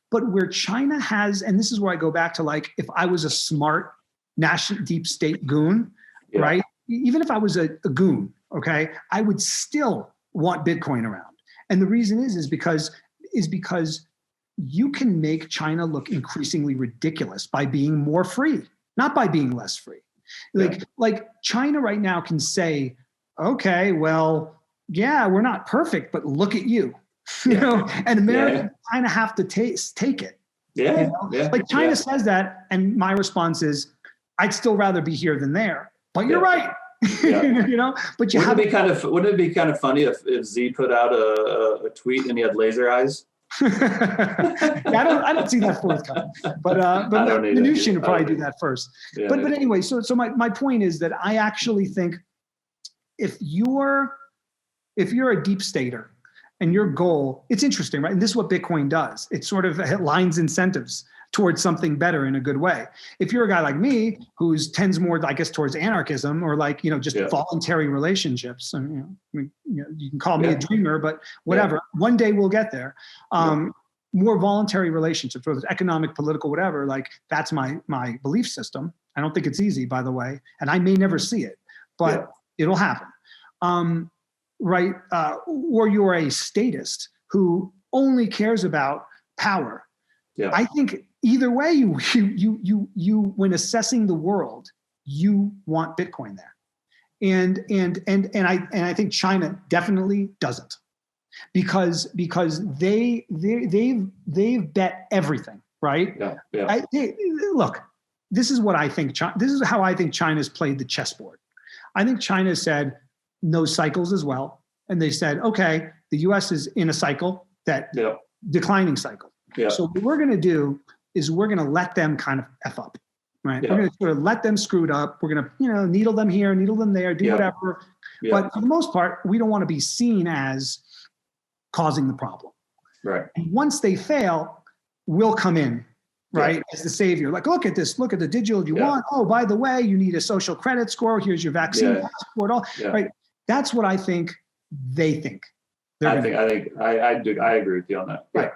But where China has, and this is where I go back to, like, if I was a smart national deep state goon, right? Even if I was a goon, okay, I would still want Bitcoin around. And the reason is because you can make China look increasingly ridiculous by being more free, not by being less free. Like China right now can say, okay, well, yeah, we're not perfect, but look at you, and America kind of have to take it. Like China says that, and my response is, I'd still rather be here than there. But you're right. But you wouldn't it be kind of funny if Z put out a tweet and he had laser eyes? I don't see that forthcoming. But Mnuchin would probably do that first. But anyway, so my point is that I actually think if you're a deep stater and your goal, it's interesting, right? And this is what Bitcoin does. It sort of aligns incentives towards something better in a good way. If you're a guy like me who tends more, I guess, towards anarchism or just voluntary relationships, and you can call me a dreamer, but whatever. One day we'll get there. More voluntary relationships, whether it's economic, political, whatever. Like, that's my belief system. I don't think it's easy, by the way, and I may never see it, but it'll happen. Right? Or you're a statist who only cares about power. Yeah. I think either way, you when assessing the world, you want Bitcoin there, and I think China definitely doesn't, because they've bet everything, right? Look, this is what I think. This is how I think China's played the chessboard. I think China said knows cycles as well, and they said, okay, the U.S. is in a cycle, that declining cycle. Yeah. So what we're going to do is we're going to let them kind of F up, right? We're going to sort of let them screw it up. We're going to, needle them here, needle them there, do whatever. Yeah. But for the most part, we don't want to be seen as causing the problem. Right. And once they fail, we'll come in, right, as the savior. Like, look at this, look at the digital you want. Oh, by the way, you need a social credit score. Here's your vaccine passport. Right. That's what I think they think. I agree with you on that. Right.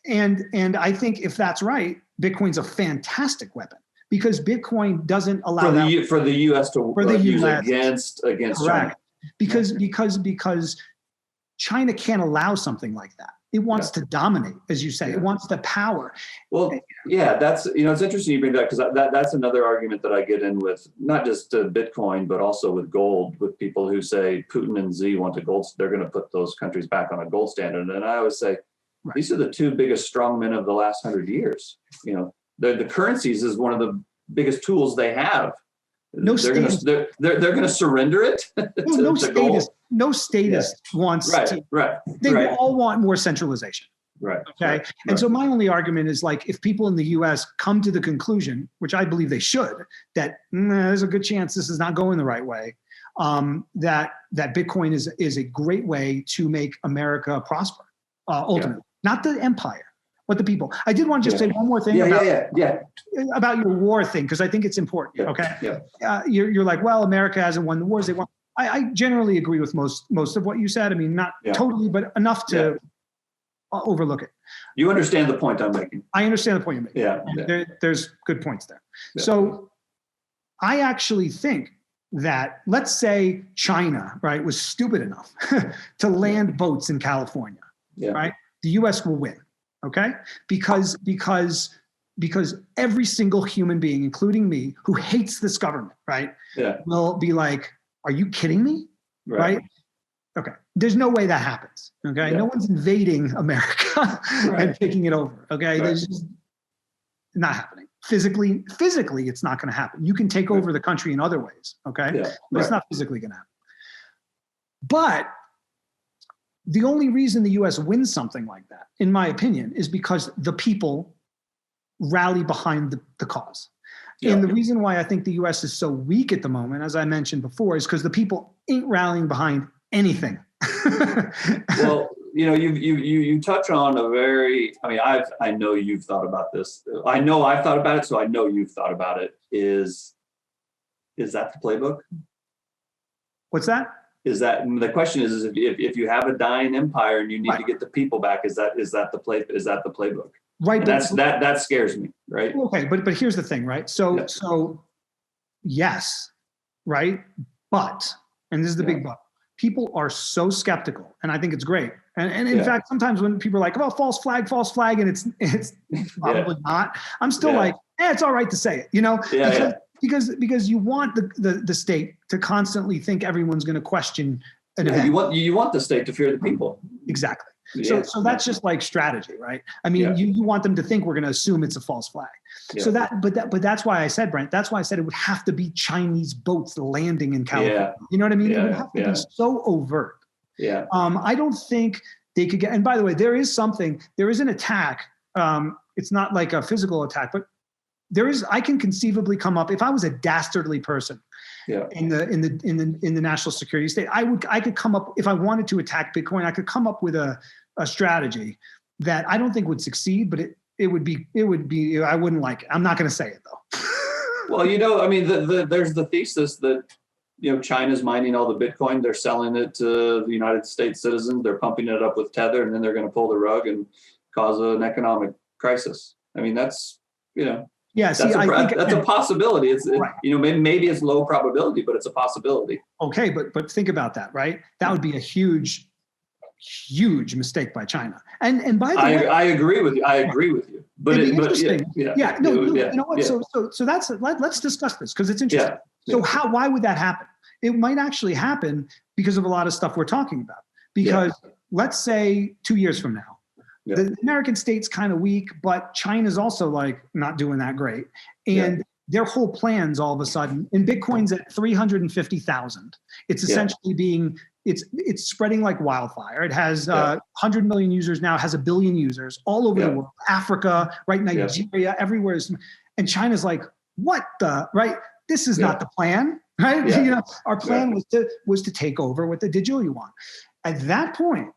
And I think if that's right, Bitcoin's a fantastic weapon, because Bitcoin doesn't allow for the U.S. to use against China. Because China can't allow something like that. It wants to dominate, as you say. It wants the power. Well, that's it's interesting you bring that, because that's another argument that I get in with, not just Bitcoin, but also with gold, with people who say Putin and Z want a gold. They're going to put those countries back on a gold standard, and I always say, these are the two biggest strongmen of the last 100 years. The currencies is one of the biggest tools they have. They're going to surrender it. No statist wants to. Right. They all want more centralization. Right. Okay. Right. And so my only argument is, like, if people in the U.S. come to the conclusion, which I believe they should, that there's a good chance this is not going the right way, that Bitcoin is a great way to make America prosper, ultimately. Not the empire, but the people. I did want to just say one more thing about your war thing, because I think it's important. Okay. Yeah. You're like, well, America hasn't won the wars they won. I generally agree with most of what you said. I mean, not totally, but enough to overlook it. You understand the point I'm making. I understand the point you're making. Yeah. There's good points there. Yeah. So I actually think that, let's say China, right, was stupid enough to land boats in California, right? The U.S. will win, okay? Because every single human being, including me, who hates this government, right, will be like, are you kidding me? Right? Okay. There's no way that happens. Okay. No one's invading America and taking it over. Okay. There's just not happening. Physically, it's not going to happen. You can take over the country in other ways. Okay. But it's not physically going to happen. But the only reason the US wins something like that, in my opinion, is because the people rally behind the cause. And the reason why I think the US is so weak at the moment, as I mentioned before, is because the people ain't rallying behind anything. Well, you touch on a very, I know you've thought about this. I know I've thought about it, so I know you've thought about it. Is that the playbook? What's that? Is that the question? Is if you have a dying empire and you need to get the people back, is that the playbook? Right. That scares me. Right. Okay. But here's the thing, right? So yes. Right. But, and this is the big but, people are so skeptical, and I think it's great. And in fact, sometimes when people are like, oh, false flag, and it's probably not, I'm still like, it's all right to say it, because you want the state to constantly think everyone's going to question an event. You want the state to fear the people. Exactly. So that's just like strategy, right? I mean, you want them to think we're going to assume it's a false flag. Yeah. So but that's why I said, Brent, that's why I said it would have to be Chinese boats landing in California. You know what I mean? It would have to be so overt. Yeah. I don't think they could get, and by the way, there is an attack. It's not like a physical attack, but I can conceivably come up, if I was a dastardly person in the national security state, I could come up, if I wanted to attack Bitcoin, I could come up with a strategy that I don't think would succeed, but it would be, I wouldn't like it. I'm not going to say it though. Well, there's the thesis that, China's mining all the Bitcoin. They're selling it to the United States citizens. They're pumping it up with Tether, and then they're going to pull the rug and cause an economic crisis. I mean, that's, that's a possibility. It's maybe it's low probability, but it's a possibility. Okay, but think about that, right? That would be a huge mistake by China. And by the way, I agree with you. But interesting. You know what? So that's let's discuss this because it's interesting. So why would that happen? It might actually happen because of a lot of stuff we're talking about. Because let's say 2 years from now, the American state's kind of weak, but China's also like not doing that great. And their whole plans all of a sudden, and Bitcoin's at 350,000. It's essentially it's spreading like wildfire. It has 100 million users now, it has 1 billion users all over the world, Africa, right, Nigeria, everywhere. And China's like, what the, right? This is not the plan, right? Our plan was to take over with the digital yuan. At that point,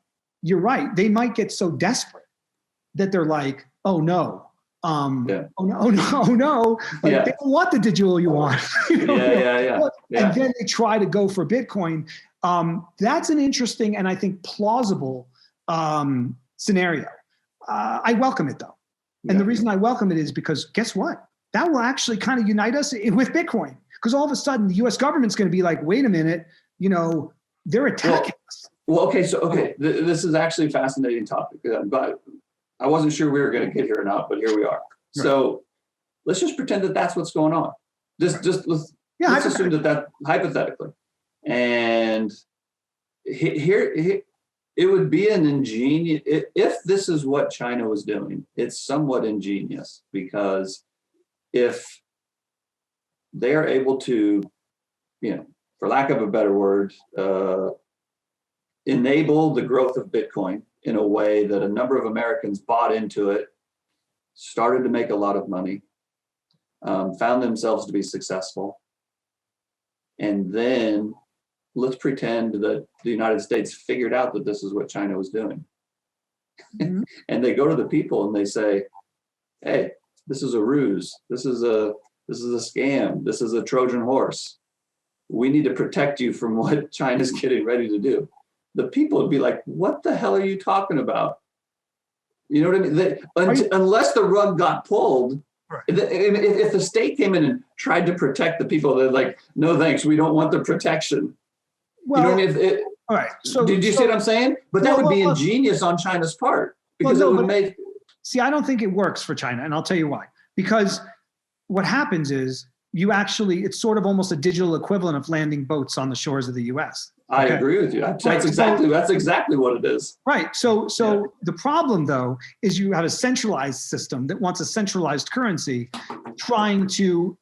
you're right. They might get so desperate that they're like, oh no. Oh no. Like, they don't want the digital yuan. And then they try to go for Bitcoin. That's an interesting and I think plausible scenario. I welcome it though. And the reason I welcome it is because guess what? That will actually kind of unite us with Bitcoin. Because all of a sudden the US government's going to be like, wait a minute, they're attacking us. This is actually a fascinating topic, but I wasn't sure we were going to get here or not, but here we are. Right. So let's just pretend that that's what's going on. Let's assume that hypothetically. And here it would be an ingenious, if this is what China was doing, it's somewhat ingenious because if they are able to, for lack of a better word, enable the growth of Bitcoin in a way that a number of Americans bought into it, started to make a lot of money, found themselves to be successful. And then let's pretend that the United States figured out that this is what China was doing. Mm-hmm. And they go to the people and they say, hey, this is a ruse. This is a scam. This is a Trojan horse. We need to protect you from what China's getting ready to do. The people would be like, what the hell are you talking about? You know what I mean? Unless the rug got pulled, right. If the state came in and tried to protect the people, they're like, no thanks, we don't want the protection. Well, you know what I mean? All right. So did you see what I'm saying? But that would be ingenious on China's part, because it would make. See, I don't think it works for China, and I'll tell you why. Because what happens is it's sort of almost a digital equivalent of landing boats on the shores of the U.S. I agree with you. That's exactly what it is. Right. So the problem, though, is you have a centralized system that wants a centralized currency, trying to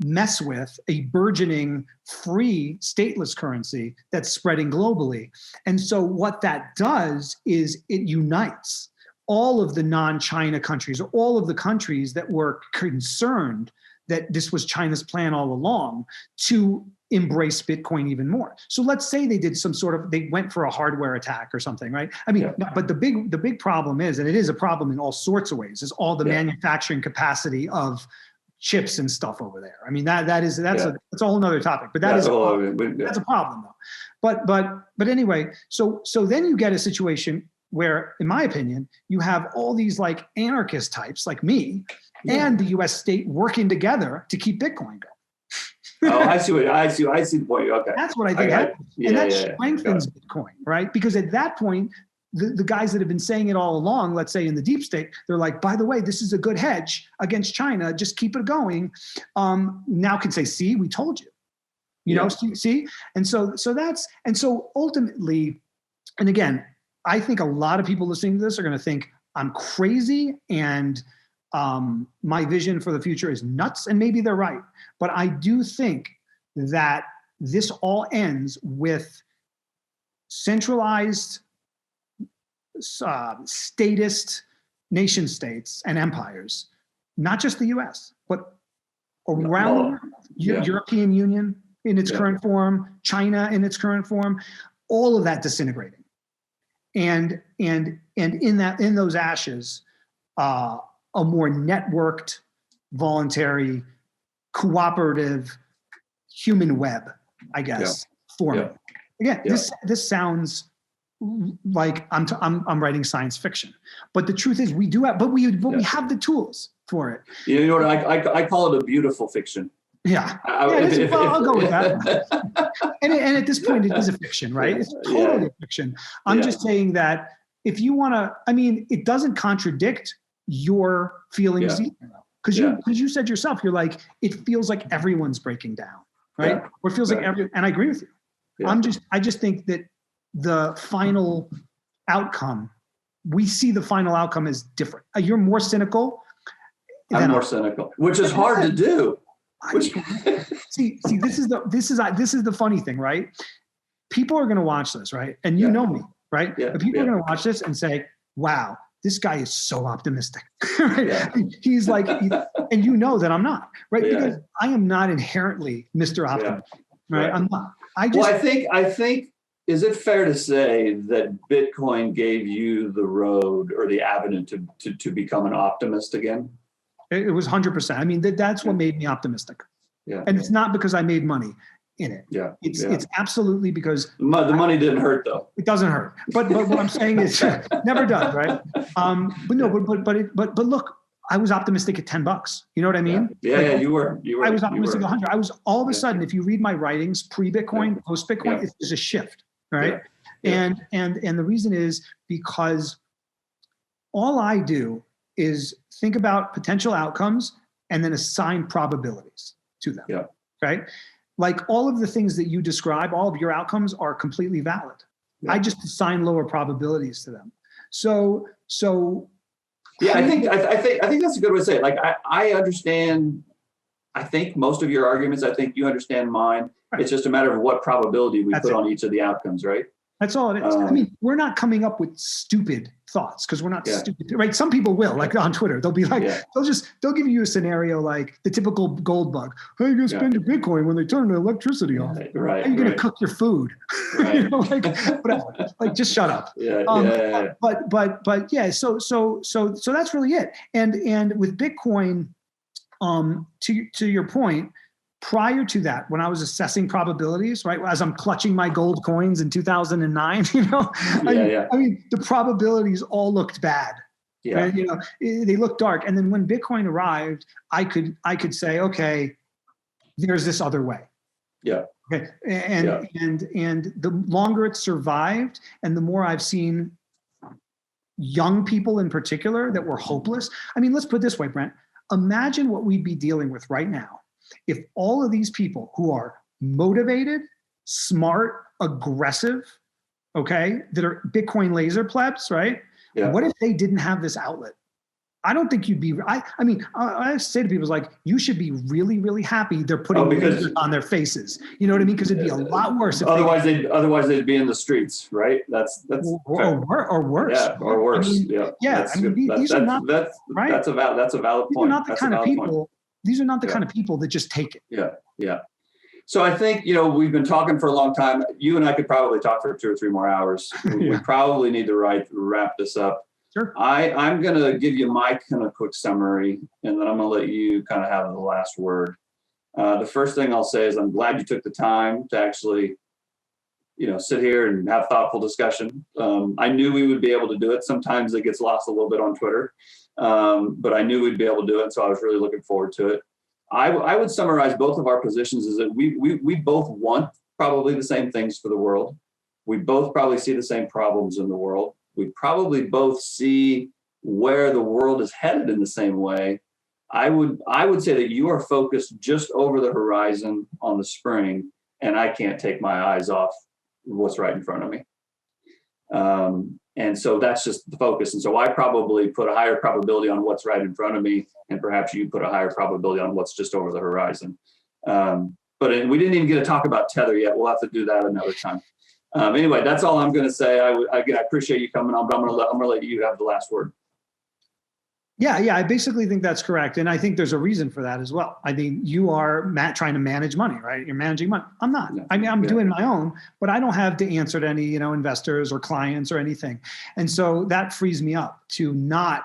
mess with a burgeoning free stateless currency that's spreading globally. And so what that does is it unites all of the non-China countries, or all of the countries that were concerned that this was China's plan all along, to embrace Bitcoin even more. So let's say they did they went for a hardware attack or something, right? I mean, but the big problem is, and it is a problem in all sorts of ways, is all the manufacturing capacity of chips and stuff over there. I mean, that's a whole nother topic, but that's a problem though. But anyway, so then you get a situation where, in my opinion, you have all these like anarchist types like me and the US state working together to keep Bitcoin going. I see the point. Okay. That's what I think happens. And that strengthens Bitcoin, right? Because at that point, the guys that have been saying it all along, let's say in the deep state, they're like, by the way, this is a good hedge against China. Just keep it going. Now can say, see, we told you. You know, see? And so ultimately, and again, I think a lot of people listening to this are going to think I'm crazy and my vision for the future is nuts, and maybe they're right. But I do think that this all ends with centralized, statist nation states and empires, not just the US, but around the world. European Union in its current form, China in its current form, all of that disintegrating. And in those ashes, a more networked, voluntary, cooperative human web, I guess, forming. Again, this sounds like I'm writing science fiction, but the truth is we have the tools for it. You know what I call it, a beautiful fiction. Yeah, I'll go with that. and at this point, it is a fiction, right? It's totally a fiction. I'm just saying that if you want to, I mean, it doesn't contradict your feelings either, because you said yourself, you're like, it feels like everyone's breaking down, right? Or it feels like and I agree with you. I just think that the final outcome, we see the final outcome as different. You're more cynical. I'm more cynical, which is hard to do. See, this is the funny thing, right? People are going to watch this, right? And you know me, right? But people are going to watch this and say, wow, this guy is so optimistic. Right? He's like, and you know that I'm not, right? Because I am not inherently Mr. Optimist, right? I'm not. I think, is it fair to say that Bitcoin gave you the road or the avenue to become an optimist again? It was 100%. I mean, that's what made me optimistic. Yeah. And it's not because I made money in it. It's absolutely because the money didn't hurt though. It doesn't hurt. But what I'm saying is never does, right? But look, I was optimistic at $10. You know what I mean? Yeah, you were. I was optimistic at 100. I was all of a sudden, if you read my writings pre-Bitcoin, post-Bitcoin, it's just a shift, right? And the reason is because all I do is think about potential outcomes and then assign probabilities to them. Right? Like all of the things that you describe, all of your outcomes are completely valid. I just assign lower probabilities to them. So I think that's a good way to say it. Like I understand. I think most of your arguments. I think you understand mine. Right. It's just a matter of what probability we put on each of the outcomes, right? That's all it is. I mean, we're not coming up with stupid thoughts because we're not stupid, right? Some people will, like on Twitter, they'll be like, they'll give you a scenario like the typical gold bug. How are you going to spend your Bitcoin when they turn the electricity off? Right. How are you going to cook your food? Right. You know, like whatever. Like just shut up. But yeah. So that's really it. And with Bitcoin, to your point, prior to that, when I was assessing probabilities, right, as I'm clutching my gold coins in 2009, I mean, the probabilities all looked bad. Yeah. Right? They looked dark. And then when Bitcoin arrived, I could say, okay, there's this other way. Yeah. Okay. And the longer it survived, and the more I've seen young people in particular that were hopeless. I mean, let's put it this way, Brent. Imagine what we'd be dealing with right now if all of these people who are motivated, smart, aggressive, okay, that are Bitcoin laser plebs, right? Yeah. What if they didn't have this outlet? I don't think you'd be, I mean, I say to people, like, you should be really, really happy they're putting lasers on their faces. You know what I mean? Because it'd be a lot worse. If otherwise they'd be in the streets, right? That's or worse. Yeah, or worse. These are not, right? That's a valid point. These are not the kind of people. These are not the kind of people that just take it. Yeah. So I think, we've been talking for a long time. You and I could probably talk for 2 or 3 more hours. We probably need to wrap this up. Sure. I'm going to give you my kind of quick summary, and then I'm going to let you kind of have the last word. The first thing I'll say is I'm glad you took the time to actually, sit here and have thoughtful discussion. I knew we would be able to do it. Sometimes it gets lost a little bit on Twitter, but I knew we'd be able to do it, so I was really looking forward to it. I would summarize both of our positions is that we both want probably the same things for the world. We both probably see the same problems in the world. We probably both see where the world is headed in the same way. I would say that you are focused just over the horizon on the spring, and I can't take my eyes off what's right in front of me. And so that's just the focus. And so I probably put a higher probability on what's right in front of me, and perhaps you put a higher probability on what's just over the horizon. But we didn't even get to talk about Tether yet. We'll have to do that another time. Anyway, that's all I'm going to say. I appreciate you coming on, but I'm going to let you have the last word. Yeah, I basically think that's correct. And I think there's a reason for that as well. I think you are trying to manage money, right? You're managing money. I'm not. I mean, I'm doing my own, but I don't have to answer to any, investors or clients or anything. And so that frees me up to not,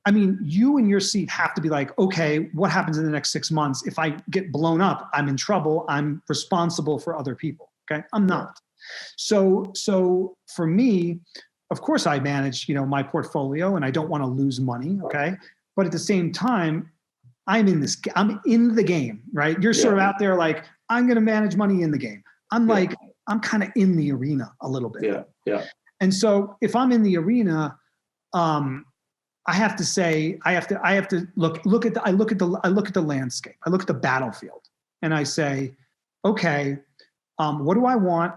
you in your seat have to be like, okay, what happens in the next 6 months? If I get blown up, I'm in trouble. I'm responsible for other people. Okay. I'm not. So for me, of course I manage, my portfolio, and I don't want to lose money. Okay. But at the same time, I'm in the game, right? You're sort of out there like, I'm going to manage money in the game. I'm I'm kind of in the arena a little bit. Yeah. And so if I'm in the arena, I have to say, I have to look at the landscape. I look at the battlefield, and I say, okay, what do I want?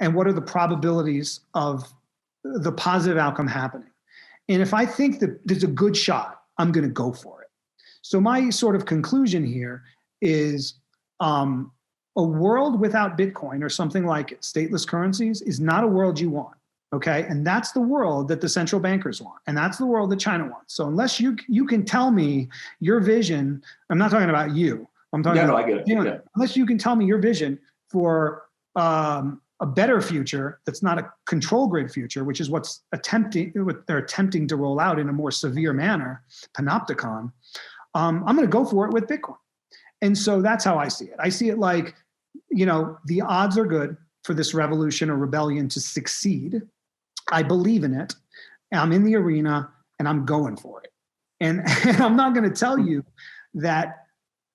And what are the probabilities of the positive outcome happening? And if I think that there's a good shot, I'm going to go for it. So my sort of conclusion here is a world without Bitcoin or something like it, stateless currencies, is not a world you want. Okay. And that's the world that the central bankers want. And that's the world that China wants. So unless you can tell me your vision, I'm not talking about you. I'm talking about, I get it. Unless you can tell me your vision for a better future that's not a control grid future, which is what they're attempting to roll out in a more severe manner, panopticon, I'm going to go for it with Bitcoin. And so that's how I see it. I see it like, the odds are good for this revolution or rebellion to succeed. I believe in it. I'm in the arena, and I'm going for it. And I'm not going to tell you that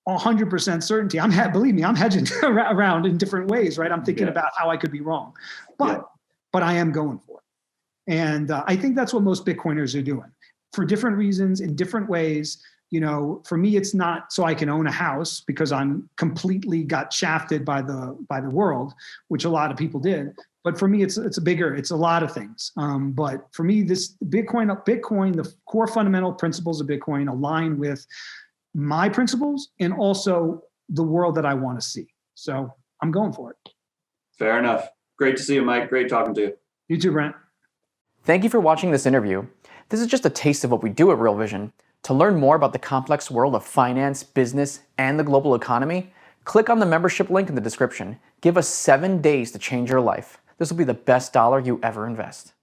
100% certainty. Believe me, I'm hedging around in different ways, right? I'm thinking about how I could be wrong, but I am going for it. And I think that's what most Bitcoiners are doing for different reasons in different ways. For me, it's not so I can own a house because I'm completely got shafted by the world, which a lot of people did. But for me, it's a lot of things. But for me, this Bitcoin, the core fundamental principles of Bitcoin align with my principles and also the world that I want to see. So I'm going for it. Fair enough. Great to see you, Mike. Great talking to you. You too, Brent. Thank you for watching this interview. This is just a taste of what we do at Real Vision. To learn more about the complex world of finance, business, and the global economy, click on the membership link in the description. Give us 7 days to change your life. This will be the best dollar you ever invest.